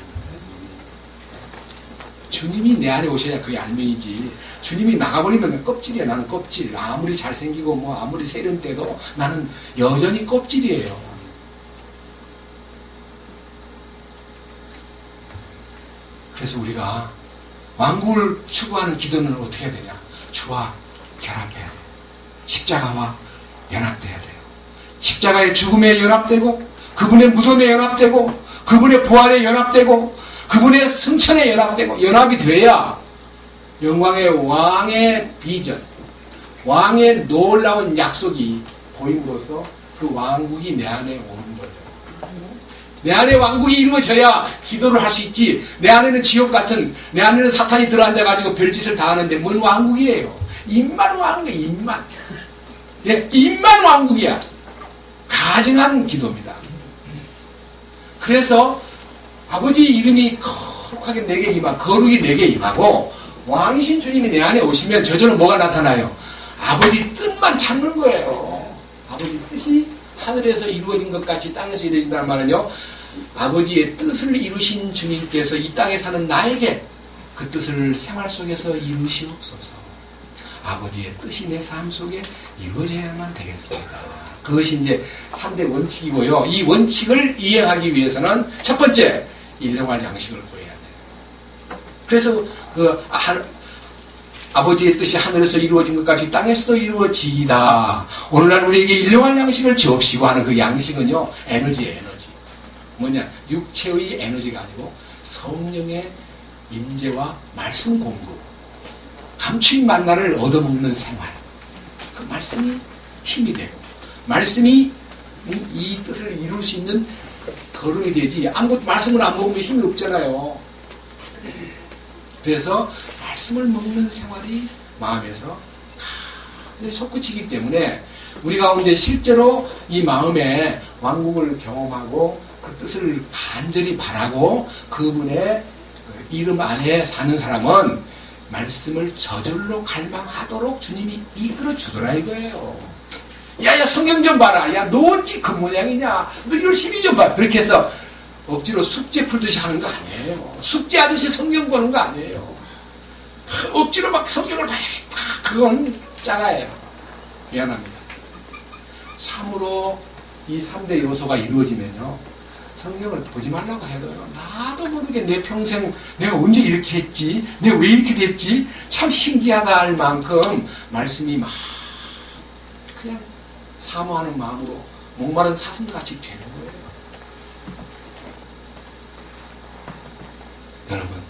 주님이 내 안에 오셔야 그게 알맹이지. 주님이 나가버리면 껍질이야. 나는 껍질. 아무리 잘생기고 뭐 아무리 세련돼도 나는 여전히 껍질이에요. 그래서 우리가 왕국을 추구하는 기도는 어떻게 해야 되냐? 주와 결합해야 돼요. 십자가와 연합돼야 돼요. 십자가의 죽음에 연합되고 그분의 무덤에 연합되고 그분의 부활에 연합되고 그분의 승천에 연합되고 연합이 돼야 영광의 왕의 비전, 왕의 놀라운 약속이 보임으로써 그 왕국이 내 안에 오는 거예요. 내 안에 왕국이 이루어져야 기도를 할 수 있지. 내 안에는 지옥 같은, 내 안에는 사탄이 들어앉아가지고 별짓을 다 하는데 뭔 왕국이에요? 입만 왕국이에요. 입만. 예, 입만 왕국이야. 가증한 기도입니다. 그래서 아버지 이름이 거룩하게 내게 임하고 거룩이 내게 임하고 왕이신 주님이 내 안에 오시면 저절로 뭐가 나타나요? 아버지 뜻만 찾는 거예요. 아버지 뜻이 하늘에서 이루어진 것 같이 땅에서 이루어진다는 말은요, 아버지의 뜻을 이루신 주님께서 이 땅에 사는 나에게 그 뜻을 생활 속에서 이루시옵소서. 아버지의 뜻이 내 삶 속에 이루어져야만 되겠습니다. 그것이 이제 3대 원칙이고요. 이 원칙을 이행하기 위해서는 첫 번째, 일용할 양식을 구해야 돼요. 그래서 아버지의 뜻이 하늘에서 이루어진 것 같이 땅에서도 이루어지이다. 오늘날 우리에게 일용할 양식을 주옵시고 하는 그 양식은요, 에너지예요, 에너지. 뭐냐, 육체의 에너지가 아니고 성령의 임재와 말씀 공부, 감추인 만나를 얻어먹는 생활. 그 말씀이 힘이 되고 말씀이 이 뜻을 이룰 수 있는 거름이 되지. 아무것도 말씀을 안 먹으면 힘이 없잖아요. 그래서 말씀을 먹는 생활이 마음에서 솟구치기 때문에 우리 가운데 실제로 이 마음에 왕국을 경험하고 그 뜻을 간절히 바라고 그분의 이름 안에 사는 사람은 말씀을 저절로 갈망하도록 주님이 이끌어 주더라 이거예요. 야 성경 좀 봐라. 야 너 어찌 그 모양이냐. 너 열심히 좀 봐. 그렇게 해서 억지로 숙제 풀듯이 하는 거 아니에요. 숙제 아저씨 성경 보는 거 아니에요. 억지로 막 성경을 봐야겠다. 그건 짜가예요. 미안합니다. 참으로 이 3대 요소가 이루어지면요. 성경을 보지 말라고 해도요. 나도 모르게 내 평생 내가 언제 이렇게 했지? 내가 왜 이렇게 됐지? 참 신기하다 할 만큼 말씀이 막 그냥 사모하는 마음으로 목마른 사슴같이 되는 거예요. 여러분,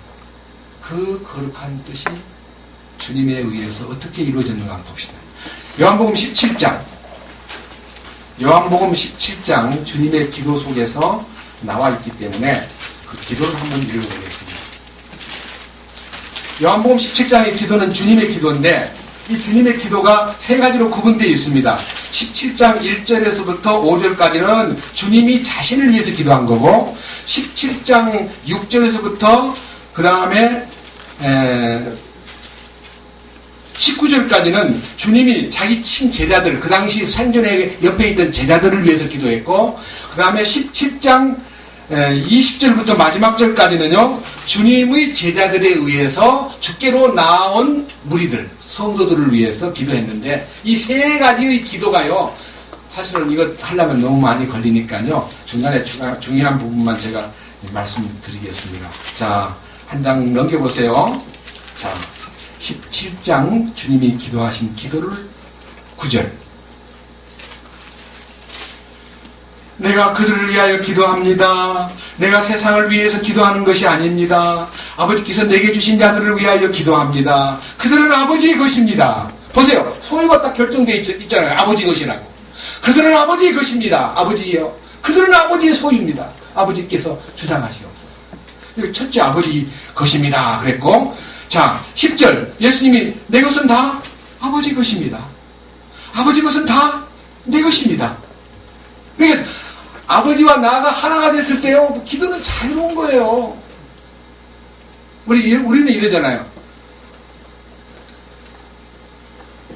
그 거룩한 뜻이 주님에 의해서 어떻게 이루어졌는가 한번 봅시다. 요한복음 17장 주님의 기도 속에서 나와 있기 때문에 그 기도를 한번 읽어보겠습니다. 요한복음 17장의 기도는 주님의 기도인데 이 주님의 기도가 세 가지로 구분되어 있습니다. 17장 1절에서부터 5절까지는 주님이 자신을 위해서 기도한 거고 17장 6절에서부터 그 다음에 19절까지는 주님이 자기 친제자들, 그 당시 산전에 옆에 있던 제자들을 위해서 기도했고 그 다음에 17장 20절부터 마지막 절까지는요 주님의 제자들에 의해서 주께로 나온 무리들, 성도들을 위해서 기도했는데 이 세 가지의 기도가요 사실은 이거 하려면 너무 많이 걸리니까요 중간에 중요한 부분만 제가 말씀드리겠습니다. 자, 한 장 넘겨보세요. 자, 17장 주님이 기도하신 기도를 9절. 내가 그들을 위하여 기도합니다. 내가 세상을 위해서 기도하는 것이 아닙니다. 아버지께서 내게 주신 자들을 위하여 기도합니다. 그들은 아버지의 것입니다. 보세요. 소유가 딱 결정되어 있잖아요. 아버지 것이라고. 그들은 아버지의 것입니다. 아버지요. 그들은 아버지의 소유입니다. 아버지께서 주장하시옵소서. 여기 첫째 아버지 것입니다. 그랬고 자 10절 예수님이 내 것은 다 아버지 것입니다. 아버지 것은 다 내 것입니다. 그러니까 아버지와 나가 하나가 됐을 때요 기도는 자유로운 거예요. 우리는 이러잖아요.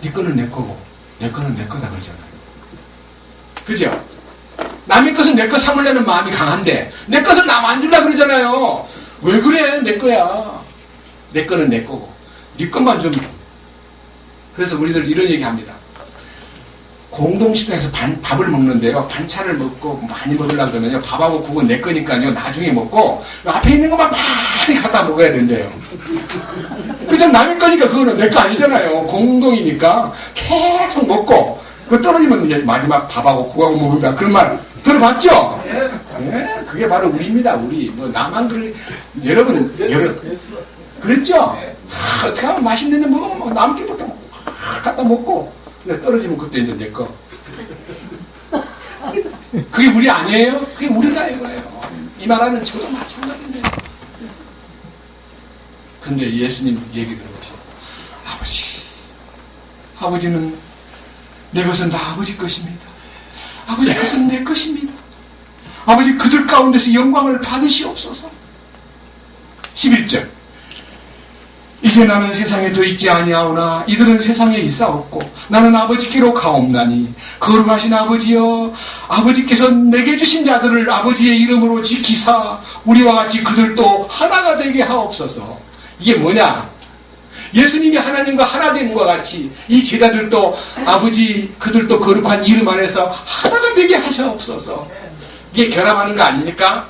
네 거는 내 거고 내 거는 내 거다 그러잖아요. 그죠? 남의 것은 내 거 삼으려는 마음이 강한데 내 것은 남 안 주려고 그러잖아요. 왜 그래? 내 거야. 내 거는 내 거고 네 것만 좀. 그래서 우리들 이런 얘기 합니다. 공동식당에서 밥을 먹는데요 반찬을 먹고 많이 먹으려고 그러면요 밥하고 국은 내 거니까요 나중에 먹고 앞에 있는 것만 많이 갖다 먹어야 된대요. 그죠? 남의 거니까 그거는 내 거 아니잖아요. 공동이니까 계속 먹고 그거 떨어지면 이제 마지막 밥하고 국하고 먹는다 그런 말 들어봤죠? 네, 그게 바로 우리입니다. 우리 뭐 나만 여러분 그랬죠? 어떻게 하면 맛있는데 먹으면 남기부터 갖다 먹고 떨어지면 그때 이제 내 거. 그게 우리 아니에요? 그게 우리다 이거예요. 이 말하는 저도 마찬가지예요. 근데 예수님 얘기 들어보세요. 아버지는 내 것은 다 아버지 것입니다. 아버지 것은 내 것입니다. 아버지 그들 가운데서 영광을 받으시옵소서. 11절 이제 나는 세상에 더 있지 아니하오나 이들은 세상에 있사옵고 나는 아버지께로 가옵나니 거룩하신 아버지여 아버지께서 내게 주신 자들을 아버지의 이름으로 지키사 우리와 같이 그들도 하나가 되게 하옵소서. 이게 뭐냐? 예수님이 하나님과 하나 된 것과 같이 이 제자들도 아버지 그들도 거룩한 이름 안에서 하나가 되게 하시옵소서. 이게 결합하는 거 아닙니까?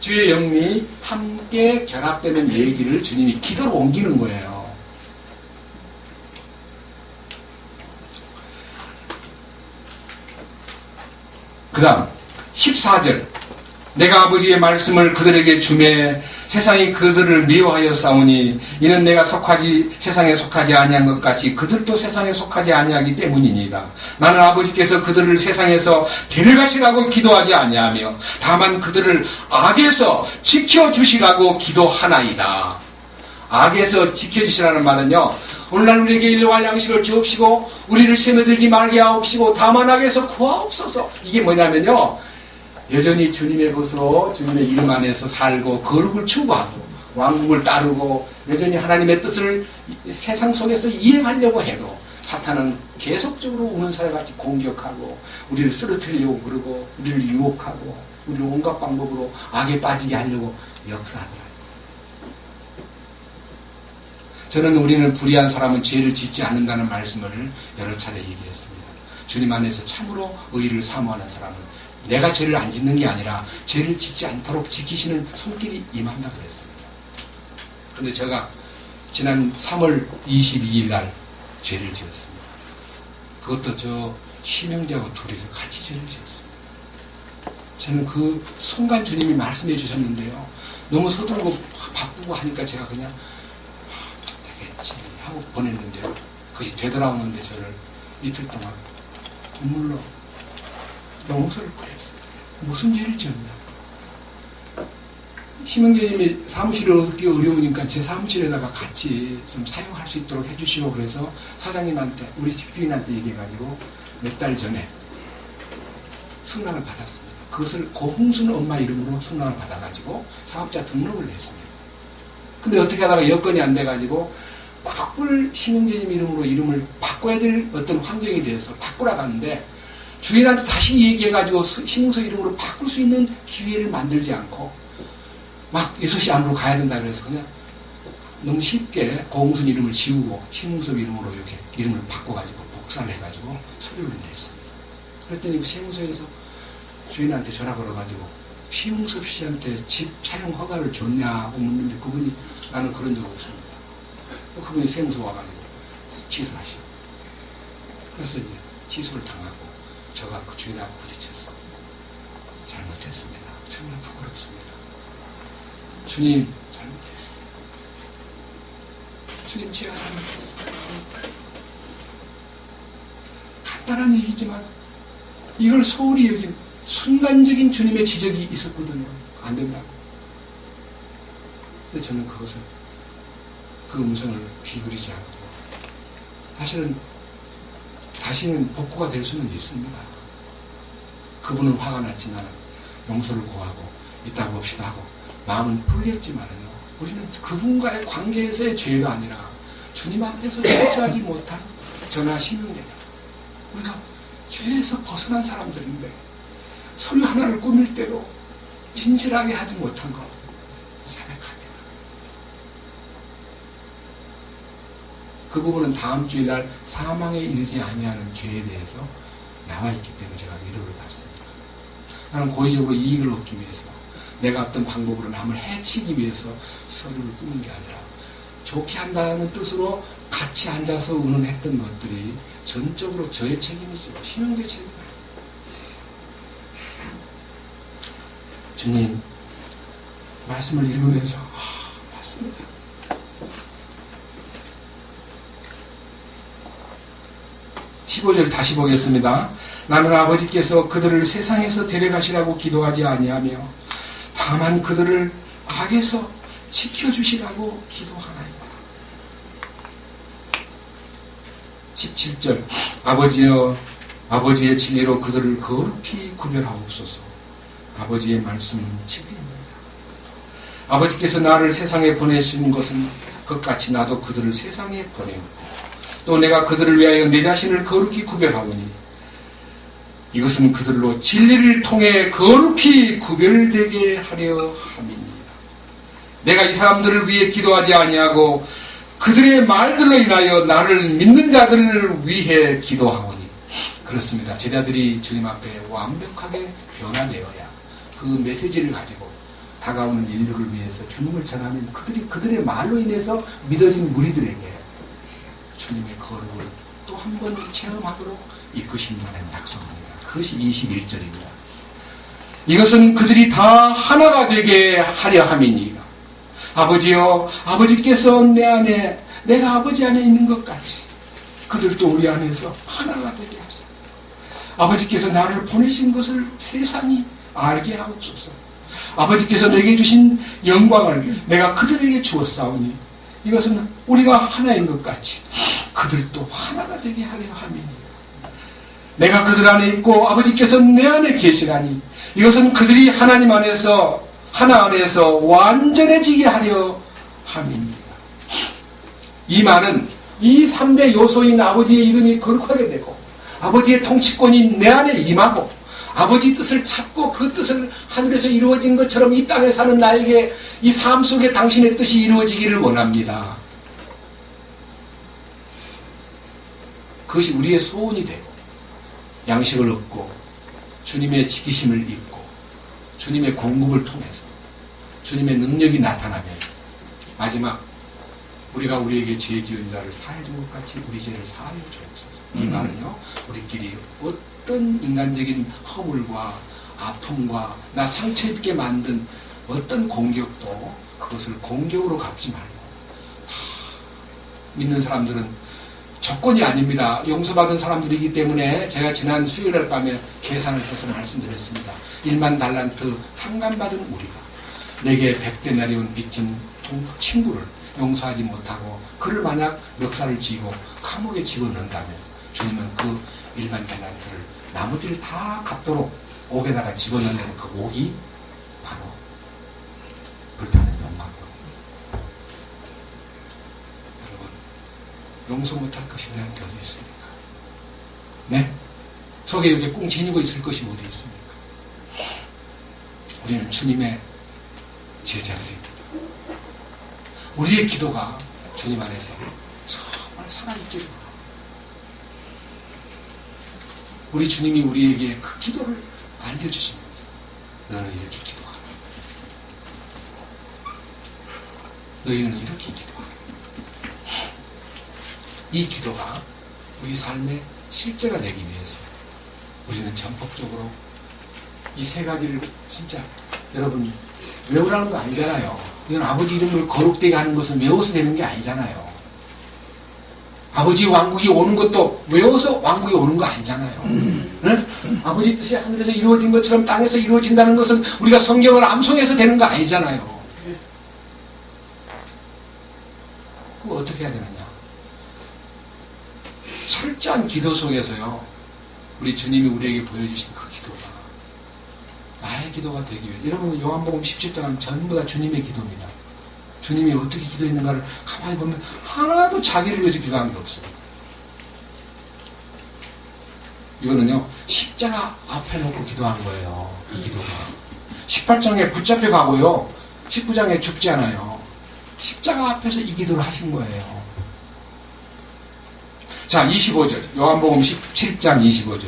주의 영이 함께 결합되는 얘기를 주님이 기도로 옮기는 거예요. 그 다음 14절 내가 아버지의 말씀을 그들에게 주매 세상이 그들을 미워하여 싸우니 이는 내가 세상에 속하지 아니한 것 같이 그들도 세상에 속하지 아니하기 때문이니이다. 나는 아버지께서 그들을 세상에서 데려가시라고 기도하지 아니하며 다만 그들을 악에서 지켜주시라고 기도하나이다. 악에서 지켜주시라는 말은요 오늘날 우리에게 일용할 양식을 주옵시고 우리를 시험에 들지 말게 하옵시고 다만 악에서 구하옵소서. 이게 뭐냐면요 여전히 주님의 것으로 주님의 이름 안에서 살고 거룩을 추구하고 왕국을 따르고 여전히 하나님의 뜻을 세상 속에서 이행하려고 해도 사탄은 계속적으로 우는 사회같이 공격하고 우리를 쓰러뜨리려고 그러고 우리를 유혹하고 우리를 온갖 방법으로 악에 빠지게 하려고 역사하더라. 저는 우리는 불의한 사람은 죄를 짓지 않는다는 말씀을 여러 차례 얘기했습니다. 주님 안에서 참으로 의를 사모하는 사람은 내가 죄를 안 짓는 게 아니라 죄를 짓지 않도록 지키시는 손길이 임한다 그랬습니다. 그런데 제가 지난 3월 22일 날 죄를 지었습니다. 그것도 저 신형제하고 둘이서 같이 죄를 지었습니다. 저는 그 순간 주님이 말씀해 주셨는데요. 너무 서두르고 바쁘고 하니까 제가 그냥 되겠지 하고 보냈는데요. 그것이 되돌아오는데 저를 이틀 동안 눈물로 용서를 구했습니다. 무슨 죄를 지었냐. 희명교님이 사무실을 얻기 어려우니까 제 사무실에다가 같이 좀 사용할 수 있도록 해주시고 그래서 사장님한테 우리 집주인한테 얘기해가지고 몇 달 전에 승낙을 받았습니다. 그것을 고홍순 엄마 이름으로 승낙을 받아가지고 사업자 등록을 했습니다. 근데 어떻게 하다가 여건이 안 돼가지고 구독불 희명교님 이름으로 이름을 바꿔야 될 어떤 환경이 되어서 바꾸라고 하는데 주인한테 다시 얘기해가지고 신문서 이름으로 바꿀 수 있는 기회를 만들지 않고 막 6시 안으로 가야 된다 그래서 그냥 너무 쉽게 고홍순 이름을 지우고 신문서 이름으로 이렇게 이름을 바꿔가지고 복사를 해가지고 서류를 냈습니다. 그랬더니 그 세무서에서 주인한테 전화 걸어가지고 심웅섭 씨한테 집 사용 허가를 줬냐고 묻는데 그분이 나는 그런 적 없습니다. 그분이 세무서 와가지고 취소하시고 그래서 이제 취소를 당하고 저가 그 주인하고 부딪혔어. 잘못했습니다. 정말 부끄럽습니다. 주님 잘못했습니다. 주님 제가 잘못했습니다. 간단한 얘기지만 이걸 소홀히 여긴 순간적인 주님의 지적이 있었거든요. 안 된다고. 근데 저는 그것을 그 음성을 비굴이지 않고 사실은 다시는 복구가 될 수는 있습니다. 그분은 화가 났지만 용서를 구하고 이따 봅시다 하고 마음은 풀렸지만요. 우리는 그분과의 관계에서의 죄가 아니라 주님 앞에서 철저하지 못한 저나 신명되다. 우리가 죄에서 벗어난 사람들인데 서류 하나를 꾸밀 때도 진실하게 하지 못한 것 자백합니다. 그 부분은 다음 주일날 사망에 이르지 아니하는 죄에 대해서 나와 있기 때문에 제가 위로를 받습니다. 나는 고의적으로 이익을 얻기 위해서 내가 어떤 방법으로 남을 해치기 위해서 서류를 꾸민 게 아니라 좋게 한다는 뜻으로 같이 앉아서 의논했던 것들이 전적으로 저의 책임이죠. 신용제 책임이에요. 주님 말씀을 읽으면서 맞습니다. (15절) 다시 보겠습니다. 나는 아버지께서 그들을 세상에서 데려가시라고 기도하지 아니하며 다만 그들을 악에서 지켜주시라고 기도하나이다. 17절 아버지여 아버지의 진리로 그들을 거룩히 구별하옵소서. 아버지의 말씀은 진리입니다. 아버지께서 나를 세상에 보내신 것은 그같이 나도 그들을 세상에 보내었고 또 내가 그들을 위하여 내 자신을 거룩히 구별하오니 이것은 그들로 진리를 통해 거룩히 구별되게 하려 함이니라. 내가 이 사람들을 위해 기도하지 아니하고 그들의 말들로 인하여 나를 믿는 자들을 위해 기도하오니. 그렇습니다. 제자들이 주님 앞에 완벽하게 변화되어야 그 메시지를 가지고 다가오는 인류를 위해서 주님을 전하면 그들의 말로 인해서 믿어진 무리들에게 주님의 거룩을 또 한 번 체험하도록 이끄신다는 약속입니다. 그것이 21절입니다. 이것은 그들이 다 하나가 되게 하려 함이니라. 아버지여 아버지께서 내 안에 내가 아버지 안에 있는 것 같이 그들도 우리 안에서 하나가 되게 하소서. 아버지께서 나를 보내신 것을 세상이 알게 하옵소서. 아버지께서 내게 주신 영광을 내가 그들에게 주었사오니 이것은 우리가 하나인 것 같이 그들도 하나가 되게 하려 함이니라. 내가 그들 안에 있고 아버지께서 내 안에 계시라니 이것은 그들이 하나님 안에서 하나 안에서 완전해지게 하려 함이니라. 이 말은 이 3대 요소인 아버지의 이름이 거룩하게 되고 아버지의 통치권이 내 안에 임하고 아버지 뜻을 찾고 그 뜻을 하늘에서 이루어진 것처럼 이 땅에 사는 나에게 이 삶 속에 당신의 뜻이 이루어지기를 원합니다. 그것이 우리의 소원이 되고 양식을 얻고 주님의 지키심을 입고 주님의 공급을 통해서 주님의 능력이 나타나면 마지막 우리가 우리에게 죄 지은 자를 사해 준 것 같이 우리 죄를 사하여 주옵소서. 이 말은요, 우리끼리 어떤 인간적인 허물과 아픔과 나 상처 입게 만든 어떤 공격도 그것을 공격으로 갚지 말고 믿는 사람들은 조건이 아닙니다. 용서받은 사람들이기 때문에 제가 지난 수요일 밤에 계산을 해서 말씀드렸습니다. 1만 달란트 탕감받은 우리가 내게 100데나리온 빚진 친구를 용서하지 못하고 그를 만약 멱살을 쥐고 감옥에 집어넣는다면 주님은 그 1만 달란트를 나머지를 다 갚도록 옥에다가 집어넣는 그 옥이 바로 불타는 욕망. 여러분, 용서 못할 것이 우리한테 어디 있습니까? 네? 속에 이렇게 꽁 지니고 있을 것이 어디 있습니까? 우리는 주님의 제자들입니다. 우리의 기도가 주님 안에서 정말 살아있기를 바랍니다. 우리 주님이 우리에게 그 기도를 알려주시면서 너는 이렇게 기도하라. 너희는 이렇게 기도하라. 이 기도가 우리 삶의 실제가 되기 위해서 우리는 전폭적으로 이 세 가지를 진짜 여러분 외우라는 거 아니잖아요. 이건 아버지 이름을 거룩되게 하는 것은 외워서 되는 게 아니잖아요. 아버지 왕국이 오는 것도 외워서 왕국이 오는 거 아니잖아요. 응? 아버지 뜻이 하늘에서 이루어진 것처럼 땅에서 이루어진다는 것은 우리가 성경을 암송해서 되는 거 아니잖아요. 그거 어떻게 해야 되느냐? 철저한 기도 속에서요. 우리 주님이 우리에게 보여주신 그 기도가 나의 기도가 되기 위해 여러분 요한복음 17장은 전부 다 주님의 기도입니다. 주님이 어떻게 기도했는가를 가만히 보면 하나도 자기를 위해서 기도한 게 없어요. 이거는요 십자가 앞에 놓고 기도한 거예요. 이 기도가 18장에 붙잡혀 가고요 19장에 죽지 않아요. 십자가 앞에서 이 기도를 하신 거예요. 자 25절 요한복음 17장 25절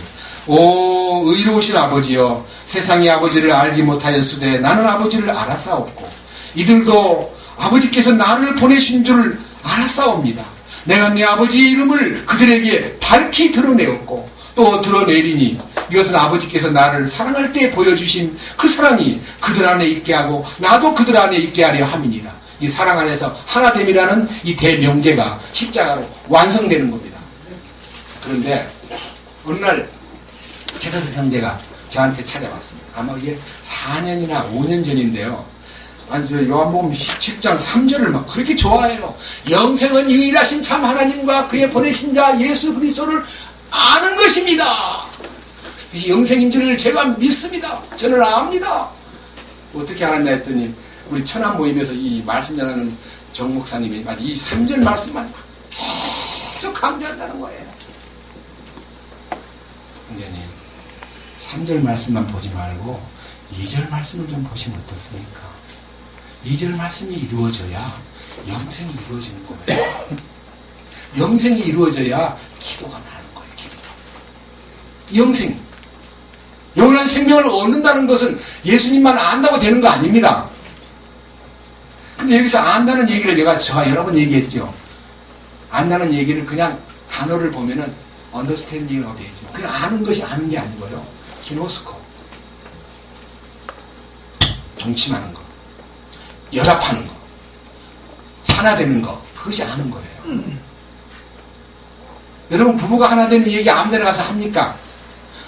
오 의로우신 아버지여 세상이 아버지를 알지 못하였으되 나는 아버지를 알았사옵고 이들도 아버지께서 나를 보내신 줄 알았사옵니다. 내가 내 아버지의 이름을 그들에게 밝히 드러내었고 또 드러내리니 이것은 아버지께서 나를 사랑할 때 보여주신 그 사랑이 그들 안에 있게 하고 나도 그들 안에 있게 하려 함이니라. 이 사랑 안에서 하나됨이라는 이 대명제가 십자가로 완성되는 겁니다. 그런데 어느 날 최선수 형제가 저한테 찾아왔습니다. 아마 이게 4년이나 5년 전인데요. 아니, 저 요한복음 17장 3절을 막 그렇게 좋아해요. 영생은 유일하신 참 하나님과 그의 보내신 자 예수 그리스도를 아는 것입니다. 그것이 영생인 줄 제가 믿습니다. 저는 압니다. 어떻게 알았냐 했더니 우리 천안 모임에서 이 말씀 전하는 정 목사님이 이 3절 말씀만 계속 강조한다는 거예요. 형제님 3절 말씀만 보지 말고 2절 말씀을 좀 보시면 어떻습니까? 2절 말씀이 이루어져야 영생이 이루어지는 거예요. 영생이 이루어져야 기도가 나는 거예요. 기도가. 영생. 영원한 생명을 얻는다는 것은 예수님만 안다고 되는 거 아닙니다. 근데 여기서 안다는 얘기를 제가 여러 번 얘기했죠. 안다는 얘기를 그냥 단어를 보면은 understanding이라고 되어 있죠. 그냥 아는 것이 아는 게 아니고요. 기노스코. 동침하는 거. 연합하는 거. 하나 되는 거. 그것이 아는 거예요. 여러분 부부가 하나 되는 얘기 아무데나 가서 합니까?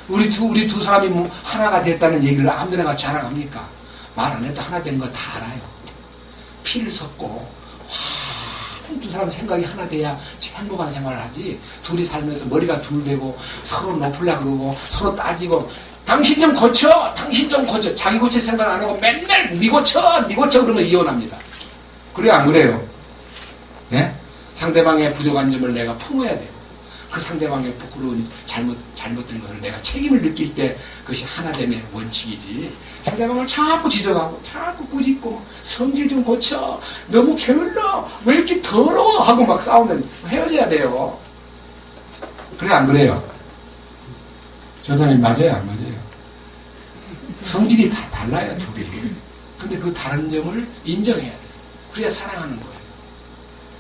우리 두 사람이 뭐 하나가 됐다는 얘기를 아무데나 가서 자랑합니까? 말 안 해도 하나 된 거 다 알아요. 피를 섞고 두 사람 생각이 하나 돼야 행복한 생활을 하지. 둘이 살면서 머리가 둘 되고 서로 높으려고 그러고 서로 따지고 당신 좀 고쳐 당신 좀 고쳐 자기 고칠 생각 안 하고 맨날 니 고쳐 그러면 이혼합니다. 그래요 안 그래요? 네? 상대방의 부족한 점을 내가 품어야 되고, 그 상대방의 부끄러운 잘못된 것을 내가 책임을 느낄 때 그것이 하나됨의 원칙이지. 상대방을 자꾸 지적하고 자꾸 꾸짖고 성질 좀 고쳐, 너무 게을러, 왜 이렇게 더러워 하고 막 싸우면 헤어져야 돼요. 그래 안 그래요? 교장님 맞아요 안 맞아요? 성질이 다 달라요 둘이. 근데 그 다른 점을 인정해야 돼요. 그래야 사랑하는 거예요.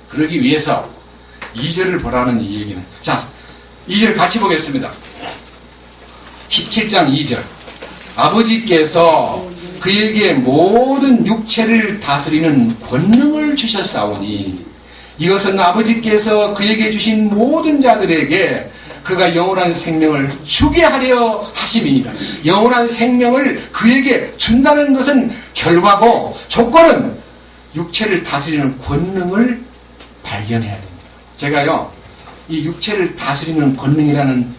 그러기 위해서 2절을 보라는 이 얘기는. 자, 2절 같이 보겠습니다. 17장 2절. 아버지께서 그에게 모든 육체를 다스리는 권능을 주셨사오니 이것은 아버지께서 그에게 주신 모든 자들에게 그가 영원한 생명을 주게 하려 하심이니라. 영원한 생명을 그에게 준다는 것은 결과고, 조건은 육체를 다스리는 권능을 발견해야 됩니다. 제가요, 이 육체를 다스리는 권능이라는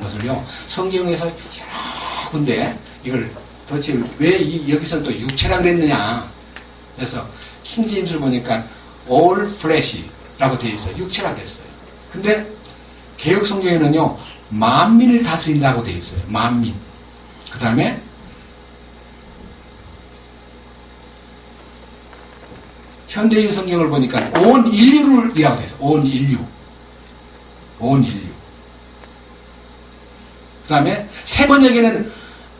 것을요, 성경에서 여러 군데 이걸 도대체 왜 여기서 또 육체라 그랬느냐. 그래서 킹제임스를 보니까 all flesh라고 되어 있어요. 육체라 됐어요. 근데 개혁 성경에는요, 만민을 다스린다고 되어 있어요. 만민. 그 다음에 현대인 성경을 보니까 온 인류를 이라고 되어 있어요. 온 인류. 그 다음에 새 번역에는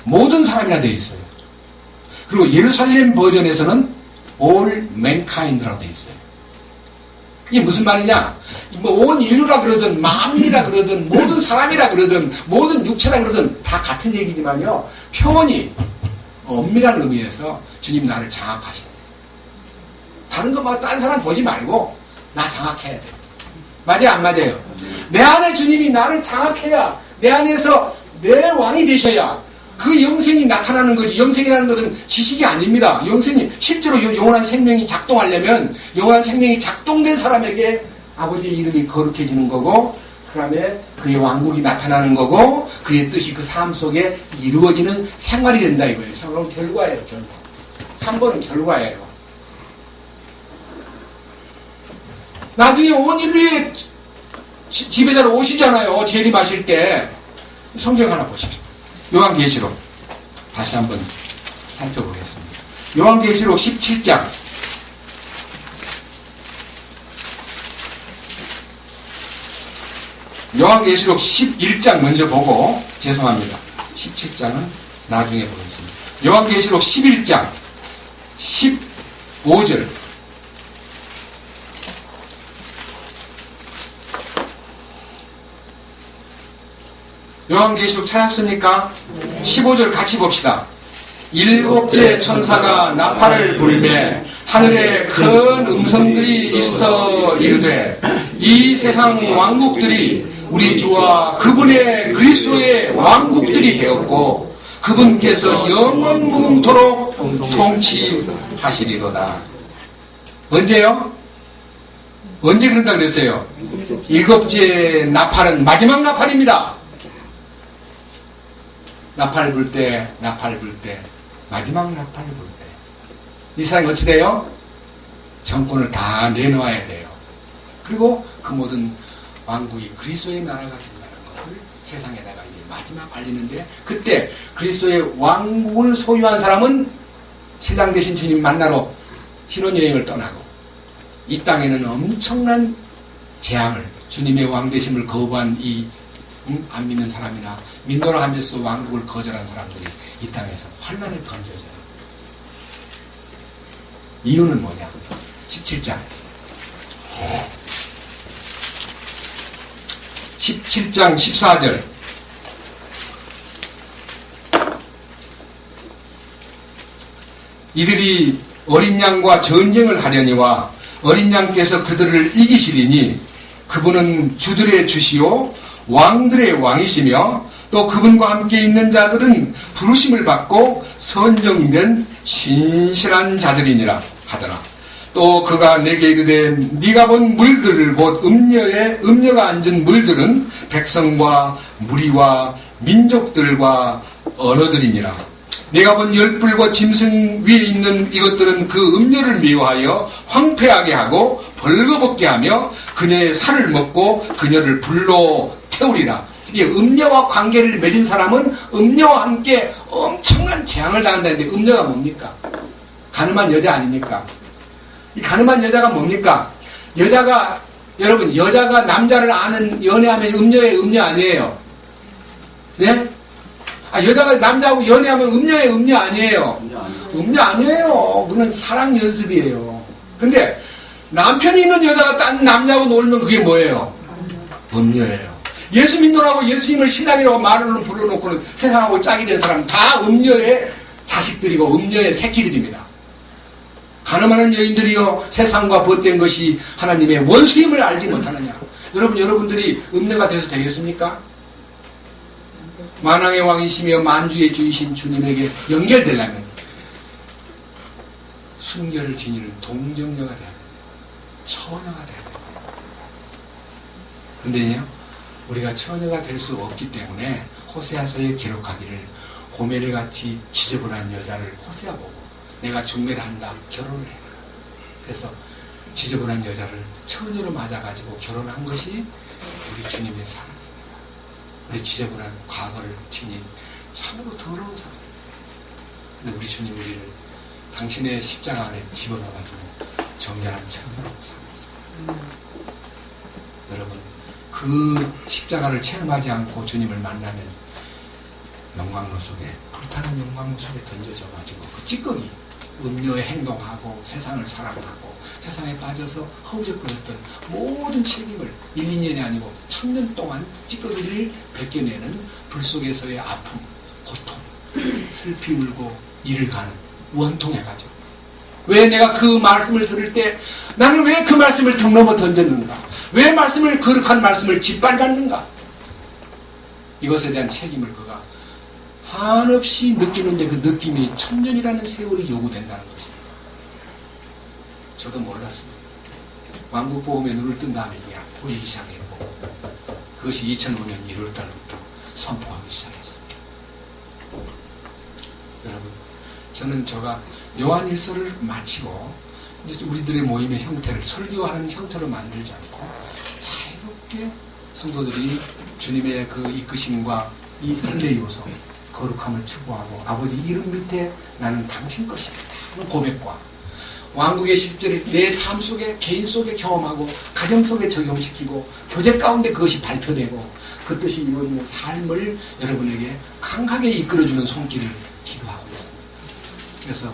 모든 사람이라 되어 있어요. 그리고 예루살렘 버전에서는 all mankind라고 되어 있어요. 그게 무슨 말이냐? 뭐 온 인류라 그러든 만민이라 그러든 모든 사람이라 그러든 모든 육체라 그러든 다 같은 얘기지만요, 표현이 엄밀한 의미에서 주님 나를 장악하셔야 돼요. 다른 거 막 다른 사람 보지 말고 나 장악해야 돼요. 맞아요 안 맞아요? 내 안에 주님이 나를 장악해야, 내 안에서 내 왕이 되셔야 그 영생이 나타나는 거지. 영생이라는 것은 지식이 아닙니다. 영생이 실제로 영원한 생명이 작동하려면 영원한 생명이 작동된 사람에게 아버지의 이름이 거룩해지는 거고, 그 다음에 그의 왕국이 나타나는 거고, 그의 뜻이 그 삶 속에 이루어지는 생활이 된다 이거예요. 그건 결과예요. 결과. 3번은 결과예요. 나중에 온 인류의 지배자로 오시잖아요. 재림하실 때. 성경 하나 보십시오. 요한계시록 다시 한번 살펴보겠습니다. 요한계시록 17장. 요한계시록 11장 먼저 보고, 죄송합니다. 17장은 나중에 보겠습니다. 요한계시록 11장 15절. 요한계시록 찾았습니까? 15절 같이 봅시다. 일곱째 천사가 나팔을 불매 하늘에 큰 음성들이 있어 이르되 이 세상 왕국들이 우리 주와 그분의 그리스도의 왕국들이 되었고 그분께서 영원무궁토록 통치하시리로다. 언제요? 언제 그런다 그랬어요? 일곱째 나팔은 마지막 나팔입니다. 나팔 불 때, 마지막 나팔을 불 때. 이 세상이 어찌 돼요? 정권을 다 내놓아야 돼요. 그리고 그 모든 왕국이 그리스도의 나라가 된다는 것을 세상에다가 이제 마지막 알리는데, 그때 그리스도의 왕국을 소유한 사람은 신랑 되신 주님 만나러 신혼여행을 떠나고, 이 땅에는 엄청난 재앙을, 주님의 왕되심을 거부한 안 믿는 사람이나 믿노라 하면서 왕국을 거절한 사람들이 이 땅에서 환난에 던져져요. 이유는 뭐냐? 17장 14절. 이들이 어린 양과 전쟁을 하려니와 어린 양께서 그들을 이기시리니 그분은 주들의 주시오 왕들의 왕이시며 또 그분과 함께 있는 자들은 부르심을 받고 선정이 된 신실한 자들이니라 하더라. 또 그가 내게 이르되 네가 본 물들을 곧 음녀가 앉은 물들은 백성과 무리와 민족들과 언어들이니라. 내가 본 열불과 짐승 위에 있는 이것들은 그 음녀를 미워하여 황폐하게 하고 벌거벗게 하며 그녀의 살을 먹고 그녀를 불로 태우리라. 이 음녀와 관계를 맺은 사람은 음녀와 함께 엄청난 재앙을 당한다는데 음녀가 뭡니까? 가늠한 여자 아닙니까? 이 가늠한 여자가 뭡니까? 여러분 여자가 남자를 아는 연애하면 음녀의 음녀 아니에요? 네? 여자가 남자하고 연애하면 음녀의 음녀 아니에요? 음녀 아니에요. 그건 사랑 연습이에요. 근데 남편이 있는 여자가 딴 남자하고 놀면 그게 뭐예요? 음녀예요. 예수 믿노라고 예수님을 신앙이라고 말을 불러놓고는 세상하고 짝이 된 사람은 다 음녀의 자식들이고 음녀의 새끼들입니다. 가늠하는 여인들이요 세상과 벗된 것이 하나님의 원수임을 알지 못하느냐. 여러분들이 음녀가 돼서 되겠습니까? 만왕의 왕이시며 만주의 주이신 주님에게 연결되려면 순결을 지니는 동정녀가 돼야 됩니다. 처녀가 돼야 됩니다. 근데요 우리가 처녀가 될 수 없기 때문에 호세아서에 기록하기를 고멜을 같이 지저분한 여자를 호세아 보고 내가 중매를 한다 결혼을 해라. 그래서 지저분한 여자를 처녀로 맞아가지고 결혼한 것이 우리 주님의 사랑입니다. 우리 지저분한 과거를 지닌 참으로 더러운 사람입니다. 근데 우리 주님 우리를 당신의 십자가 안에 집어넣어가지고 정결한 처녀로 삼았어요. 여러분 그 십자가를 체험하지 않고 주님을 만나면 영광로 속에 불타는 영광로 속에 던져져가지고 그 찌꺼기 음료에 행동하고 세상을 사랑하고 세상에 빠져서 허우적거렸던 모든 책임을 1, 2년이 아니고 1000년 동안 찌꺼기를 벗겨내는 불 속에서의 아픔, 고통, 슬피 울고 이를 가는 원통의 가정. 왜 내가 그 말씀을 들을 때 나는 왜 그 말씀을 등 넘어 던졌는가? 왜 거룩한 말씀을 짓밟았는가? 이것에 대한 책임을 그가 한없이 느끼는데 그 느낌이 1000년이라는 세월이 요구된다는 것입니다. 저도 몰랐습니다. 왕국보험에 눈을 뜬 다음에 보이기 시작했고 그것이 2005년 1월달부터 선포하기 시작했습니다. 여러분 저는 요한일서를 마치고 이제 우리들의 모임의 형태를 설교하는 형태로 만들지 않고 자유롭게 성도들이 주님의 그 이끄심과 이 3대 요소 거룩함을 추구하고 아버지 이름 밑에 나는 당신 것입니다 하는 고백과 왕국의 실제를 내 삶 속에 개인 속에 경험하고 가정 속에 적용시키고 교제 가운데 그것이 발표되고 그 뜻이 이루어지는 삶을 여러분에게 강하게 이끌어주는 손길을 기도하고 있습니다. 그래서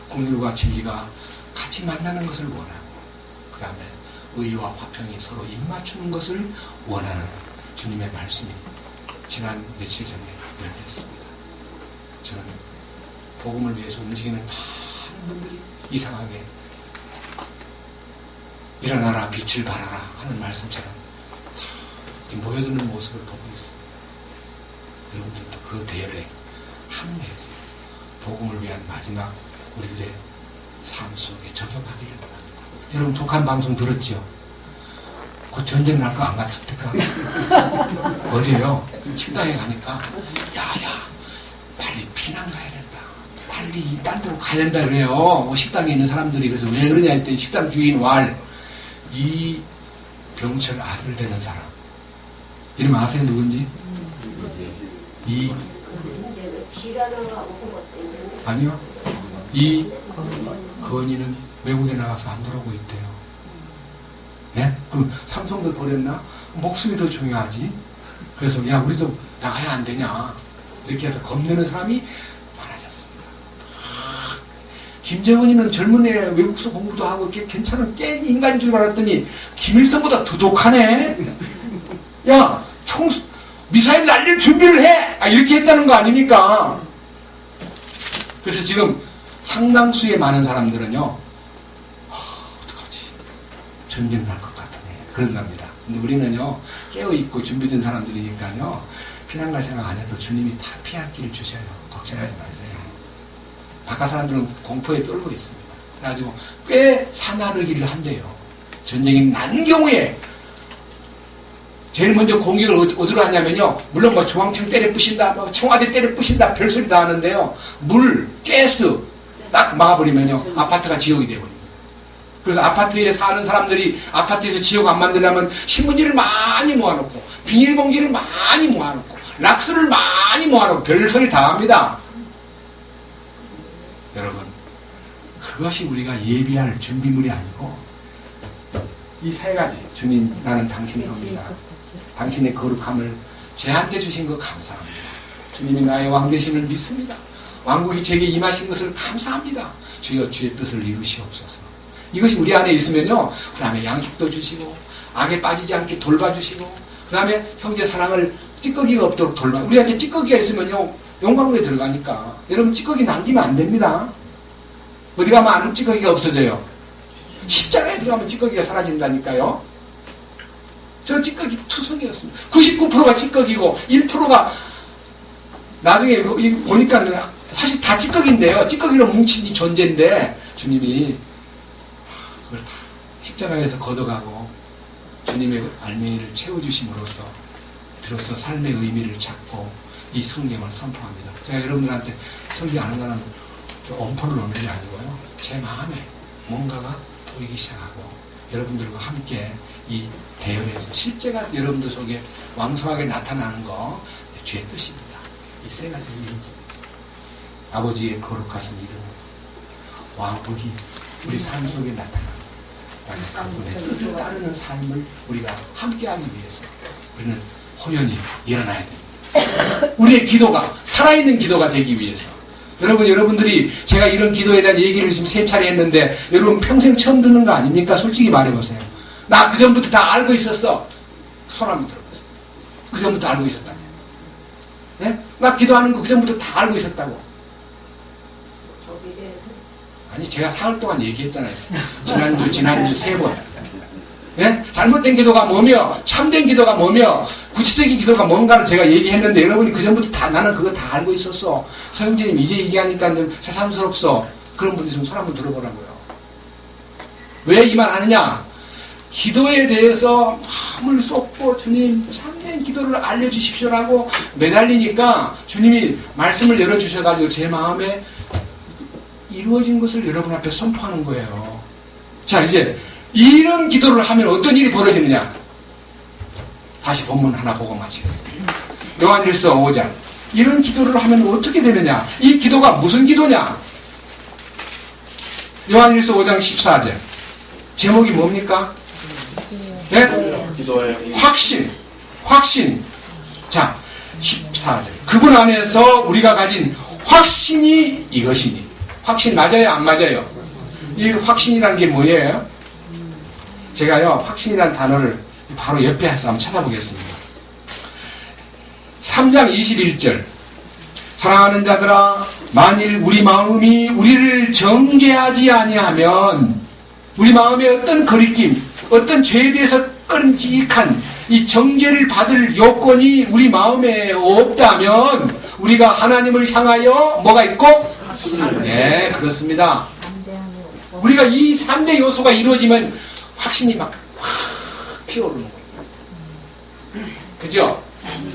공율과 진리가 같이 만나는 것을 원하고 그 다음에 의와 화평이 서로 입맞추는 것을 원하는 주님의 말씀이 지난 며칠 전에 열렸습니다. 저는 복음을 위해서 움직이는 많은 분들이 이상하게 일어나라 빛을 발하라 하는 말씀처럼 이렇게 모여드는 모습을 보고 있습니다. 여러분들도 그 대열에 합류해서 복음을 위한 마지막 우리들의 삶 속에 적용하기를 바랍니다. 여러분 북한 방송 들었죠? 곧 전쟁 날 거 안 같습니까? 어제요 식당에 가니까 야야 빨리 피난 가야 된다. 빨리 딴 데로 가야 된다 그래요. 식당에 있는 사람들이. 그래서 왜 그러냐 했더니 식당 주인 이병철 아들 되는 사람 이름 아세요? 누군지? 아니요. 이 건이는 외국에 나가서 안 돌아오고 있대요. 예? 그럼 삼성도 버렸나? 목숨이 더 중요하지. 그래서 야 우리도 나가야 안 되냐 이렇게 해서 겁내는 사람이 많아졌습니다. 김정은이는 젊은 애 외국서 공부도 하고 이렇게 괜찮은 깬 인간인 줄 알았더니 김일성보다 더 독하네. 야 미사일 날릴 준비를 해. 이렇게 했다는 거 아닙니까? 그래서 지금 상당수의 많은 사람들은요 어떡하지 전쟁 날 것 같으네 그런답니다. 근데 우리는요 깨어있고 준비된 사람들이니까요 피난 갈 생각 안 해도 주님이 다 피할 길을 주셔요. 걱정하지 마세요. 바깥 사람들은 공포에 떨고 있습니다. 그래가지고 꽤 사나르기를 한대요. 전쟁이 난 경우에 제일 먼저 공격을 어디로 하냐면요 물론 뭐 중앙청 때려 부신다 뭐 청와대 때려 부신다 별소리 다 하는데요 물, 가스 딱 막아버리면요 아파트가 지옥이 되어버립니다. 그래서 아파트에 사는 사람들이 아파트에서 지역 안 만들려면 신문지를 많이 모아놓고 비닐봉지를 많이 모아놓고 락스를 많이 모아놓고 별소리 다 합니다. 여러분, 그것이 우리가 예비할 준비물이 아니고 이 세 가지, 주님 나는 당신의 겁니다. 당신의 거룩함을 제한테 주신 거 감사합니다. 주님이 나의 왕 되심을 믿습니다. 왕국이 제게 임하신 것을 감사합니다. 주여 주의 뜻을 이루시옵소서. 이것이 우리 안에 있으면요, 그 다음에 양식도 주시고 악에 빠지지 않게 돌봐주시고 그 다음에 형제 사랑을 찌꺼기가 없도록 돌봐. 우리한테 찌꺼기가 있으면요 영광국에 들어가니까 여러분 찌꺼기 남기면 안 됩니다. 어디 가면 안 찌꺼기가 없어져요. 십자가에 들어가면 찌꺼기가 사라진다니까요. 저 찌꺼기 투성이었습니다. 99%가 찌꺼기고 1%가 나중에 보니까 사실 다 찌꺼기인데요. 찌꺼기로 뭉친 이 존재인데 주님이 그걸 다 십자가에서 걷어가고 주님의 알맹이를 채워주심으로써 비로소 삶의 의미를 찾고 이 성경을 선포합니다. 제가 여러분들한테 설교하는 거는 엄포를 놓는 게 아니고요. 제 마음에 뭔가가 보이기 시작하고 여러분들과 함께 이 대열에서 실제가 여러분들 속에 왕성하게 나타나는 거 주의 뜻입니다. 이 세 가지 이름, 아버지의 거룩하신 이름, 왕국이 우리 삶 속에 나타나는 그분의 뜻을 따르는 삶을 우리가 함께하기 위해서 우리는 호연히 일어나야 됩니다. 우리의 기도가 살아있는 기도가 되기 위해서. 여러분들이 제가 이런 기도에 대한 얘기를 지금 3차례 했는데 여러분 평생 처음 듣는 거 아닙니까? 솔직히 말해보세요. 나 그전부터 다 알고 있었어. 손 한번 들어보세요. 그전부터 알고 있었다며. 네? 나 기도하는 거 그전부터 다 알고 있었다고. 아니 제가 사흘 동안 얘기했잖아요. 지난주 3번. 네? 잘못된 기도가 뭐며 참된 기도가 뭐며 구체적인 기도가 뭔가를 제가 얘기했는데 여러분이 그전부터 다 나는 그거 다 알고 있었어. 서영재님 이제 얘기하니까 새삼스럽소. 그런 분 있으면 손 한번 들어보라고요. 왜 이 말 하느냐? 기도에 대해서 마음을 쏟고 주님 참된 기도를 알려주십시오라고 매달리니까 주님이 말씀을 열어주셔가지고 제 마음에 이루어진 것을 여러분 앞에 선포하는 거예요. 자, 이제 이런 기도를 하면 어떤 일이 벌어지느냐? 다시 본문 하나 보고 마치겠습니다. 요한일서 5장. 이런 기도를 하면 어떻게 되느냐? 이 기도가 무슨 기도냐? 요한일서 5장 14절. 제목이 뭡니까? 네? 확신. 자, 14절. 그분 안에서 우리가 가진 확신이 이것이니. 확신 맞아요? 안 맞아요? 이 확신이라는 게 뭐예요? 제가요, 확신이라는 단어를 바로 옆에 해서 한번 찾아보겠습니다. 3장 21절. 사랑하는 자들아, 만일 우리 마음이 우리를 정죄하지 아니하면 우리 마음에 어떤 거리낌, 어떤 죄에 대해서 끔찍한 이 정죄를 받을 요건이 우리 마음에 없다면 우리가 하나님을 향하여 뭐가 있고? 네, 그렇습니다. 우리가 이 3대 요소가 이루어지면 확신이 막 확 피어오르는 거예요. 그죠?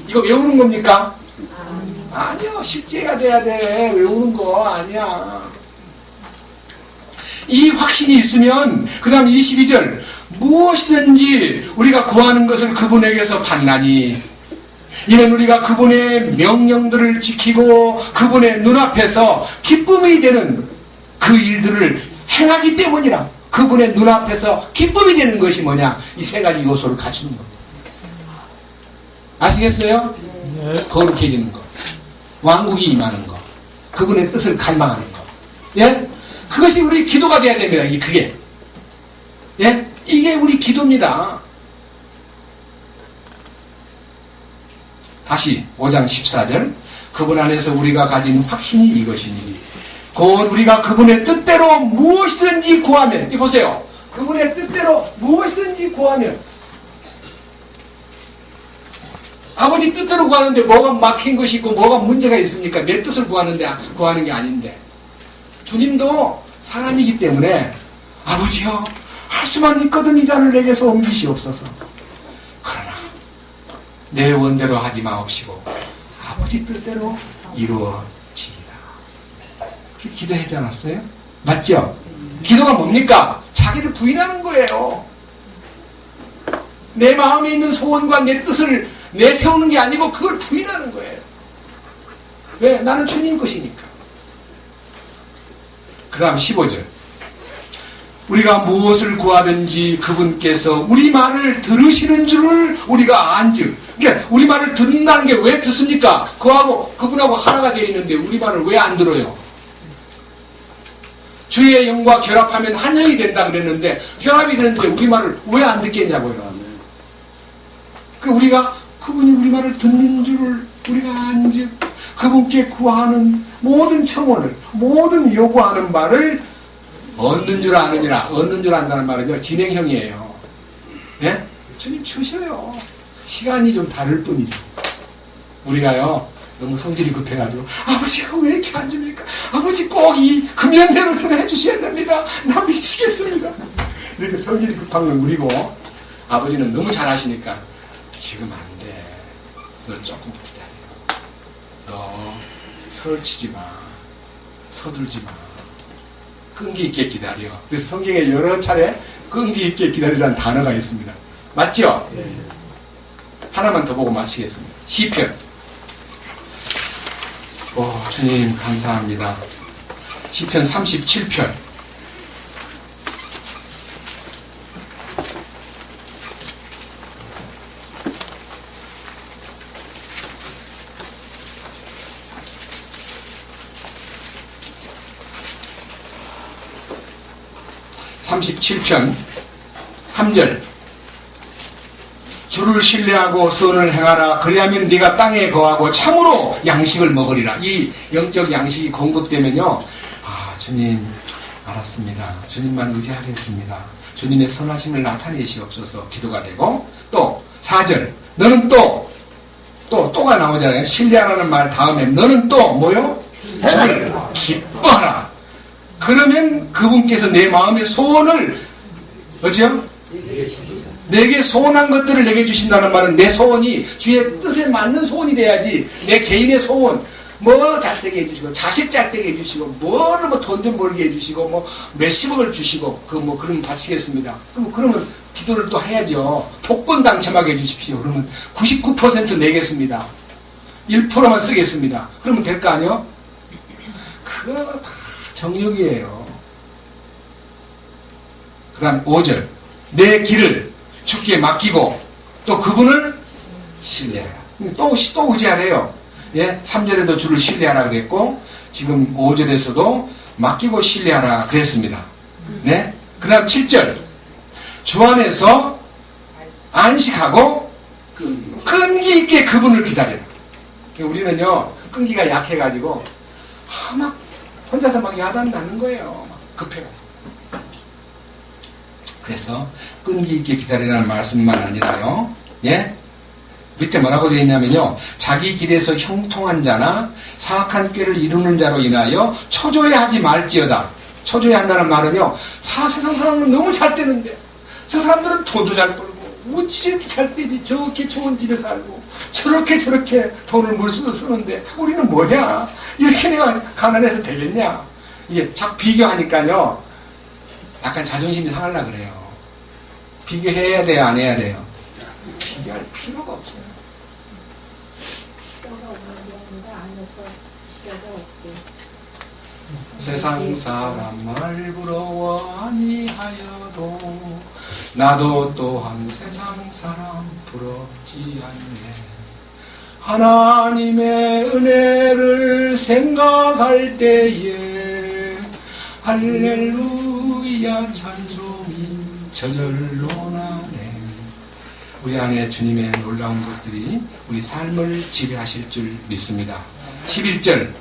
이거 외우는 겁니까? 아니요, 실제가 돼야 돼. 외우는 거 아니야. 이 확신이 있으면 그 다음 22절 무엇이든지 우리가 구하는 것을 그분에게서 받나니 이는 우리가 그분의 명령들을 지키고 그분의 눈앞에서 기쁨이 되는 그 일들을 행하기 때문이라. 그분의 눈앞에서 기쁨이 되는 것이 뭐냐? 이 세 가지 요소를 갖추는 겁니다. 아시겠어요? 거룩해지는 것, 왕국이 임하는 것, 그분의 뜻을 갈망하는 것. 예? 그것이 우리 기도가 돼야 됩니다. 그게. 예? 이게 우리 기도입니다. 다시 5장 14절. 그분 안에서 우리가 가진 확신이 이것이니 곧 우리가 그분의 뜻대로 무엇이든지 구하면, 이 보세요. 그분의 뜻대로 무엇이든지 구하면, 아버지 뜻대로 구하는데 뭐가 막힌 것이 있고 뭐가 문제가 있습니까? 내 뜻을 구하는 게 아닌데. 주님도 사람이기 때문에 아버지여 할 수만 있거든 이 잔을 내게서 옮기시옵소서. 그러나 내 원대로 하지 마옵시고 아버지 뜻대로 이루어지리라. 기도하지 않았어요? 맞죠? 기도가 뭡니까? 자기를 부인하는 거예요. 내 마음에 있는 소원과 내 뜻을 내세우는 게 아니고 그걸 부인하는 거예요. 왜? 나는 주님 것이니까. 그 다음 15절. 우리가 무엇을 구하든지 그분께서 우리 말을 들으시는 줄을 우리가 안즉. 그러니까 우리 말을 듣는다는 게 왜 듣습니까? 그분하고 하나가 되어 있는데 우리 말을 왜 안 들어요? 주의 영과 결합하면 한 영이 된다 그랬는데 결합이 되는데 우리 말을 왜 안 듣겠냐고요. 우리가 그분이 우리 말을 듣는 줄을 우리가 안즉 그분께 구하는 모든 청원을 모든 요구하는 바를 얻는 줄 아느니라. 얻는 줄 안다는 말은요 진행형이에요. 예? 주님 주셔요. 시간이 좀 다를 뿐이죠. 우리가요 너무 성질이 급해가지고 아버지가 왜 이렇게 안 줍니까? 아버지 꼭 이 금년대로 전해 주셔야 됩니다. 나 미치겠습니다. 이렇게 성질이 급한 건 우리고 아버지는 너무 잘하시니까 지금 안 돼. 너 조금 기다려. 너 설치지 마. 서둘지 마. 끈기 있게 기다려. 그래서 성경에 여러 차례 끈기 있게 기다리라는 단어가 있습니다. 맞죠? 네. 하나만 더 보고 마치겠습니다. 시편. 주님 감사합니다. 시편 37편. (37편) 3절. 주를 신뢰하고 선을 행하라. 그리하면 네가 땅에 거하고 참으로 양식을 먹으리라. 이 영적 양식이 공급되면요, 주님 알았습니다. 주님만 의지하겠습니다. 주님의 선하심을 나타내시옵소서. 기도가 되고, 또 4절. 너는 또가 나오잖아요. 신뢰하라는 말 다음에 너는 또 뭐요? 주를 기뻐하라. 그러면 그분께서 내 마음의 소원을 어찌요? 내게 소원한 것들을 내게 주신다는 말은 내 소원이 주의 뜻에 맞는 소원이 돼야지. 내 개인의 소원, 뭐 잘되게 해주시고 자식 잘되게 해주시고 뭐를 뭐 돈 좀 벌게 해주시고 뭐 몇십억을 주시고 그러면 바치겠습니다. 그러면 기도를 또 해야죠. 복권 당첨하게 해주십시오. 그러면 99% 내겠습니다. 1%만 쓰겠습니다. 그러면 될 거 아니요? 그거 다 정욕이에요. 그 다음 5절. 내 길을 주께 맡기고 또 그분을 신뢰하라. 또 의지하래요. 예? 3절에도 주를 신뢰하라 그랬고 지금 5절에서도 맡기고 신뢰하라 그랬습니다. 네? 그 다음 7절. 주 안에서 안식하고 끈기 있게 그분을 기다려라. 우리는요 끈기가 약해가지고 막 혼자서 막 야단 나는 거예요. 막 급해가지고. 그래서 끈기 있게 기다리라는 말씀만 아니라요. 예? 밑에 뭐라고 되어 있냐면요. 자기 길에서 형통한 자나 사악한 꾀를 이루는 자로 인하여 초조해하지 말지어다. 초조해한다는 말은요. 세상 사람은 너무 잘 되는데 저 사람들은 돈도 잘 벌고 어찌 이렇게 잘 되지. 저렇게 좋은 집에 살고 저렇게 돈을 물수도 쓰는데 우리는 뭐냐. 이렇게 내가 가난해서 되겠냐. 이게 자꾸 비교하니까요. 약간 자존심이 상하려고 그래요. 비교해야 돼요? 안 해야 돼요? 비교할 필요가 없어요. 세상 사람 말 부러워 아니하여도 나도 또한 세상 사람 부럽지 않네. 하나님의 은혜를 생각할 때에 할렐루야 찬송이 저절로 나네. 우리 안에 주님의 놀라운 것들이 우리 삶을 지배하실 줄 믿습니다. 11절.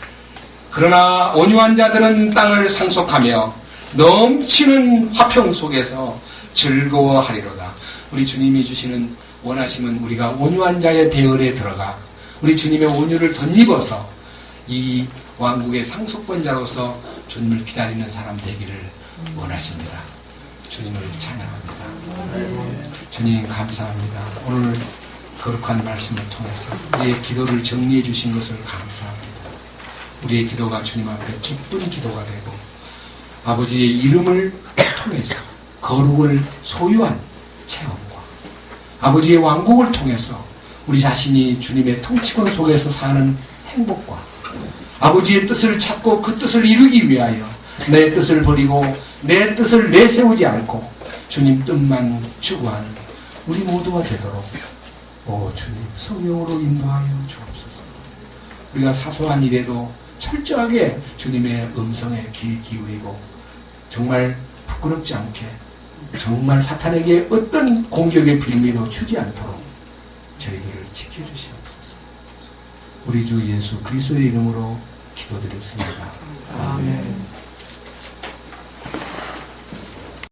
그러나 온유한 자들은 땅을 상속하며 넘치는 화평 속에서 즐거워하리로다. 우리 주님이 주시는 원하심은 우리가 온유한 자의 대열에 들어가 우리 주님의 온유를 덧입어서 이 왕국의 상속권자로서 주님을 기다리는 사람 되기를 원하십니다. 주님을 찬양합니다. 주님 감사합니다. 오늘 거룩한 말씀을 통해서 우리의 기도를 정리해 주신 것을 감사합니다. 우리의 기도가 주님 앞에 기쁜 기도가 되고 아버지의 이름을 통해서 거룩을 소유한 체험과 아버지의 왕국을 통해서 우리 자신이 주님의 통치권 속에서 사는 행복과 아버지의 뜻을 찾고 그 뜻을 이루기 위하여 내 뜻을 버리고 내 뜻을 내세우지 않고 주님 뜻만 추구하는 우리 모두가 되도록 주님 성령으로 인도하여 주옵소서. 우리가 사소한 일에도 철저하게 주님의 음성에 귀 기울이고 정말 부끄럽지 않게 정말 사탄에게 어떤 공격의 빌미도 주지 않도록 저희들을 지켜주시옵소서. 우리 주 예수 그리스도의 이름으로 기도드렸습니다. 아멘.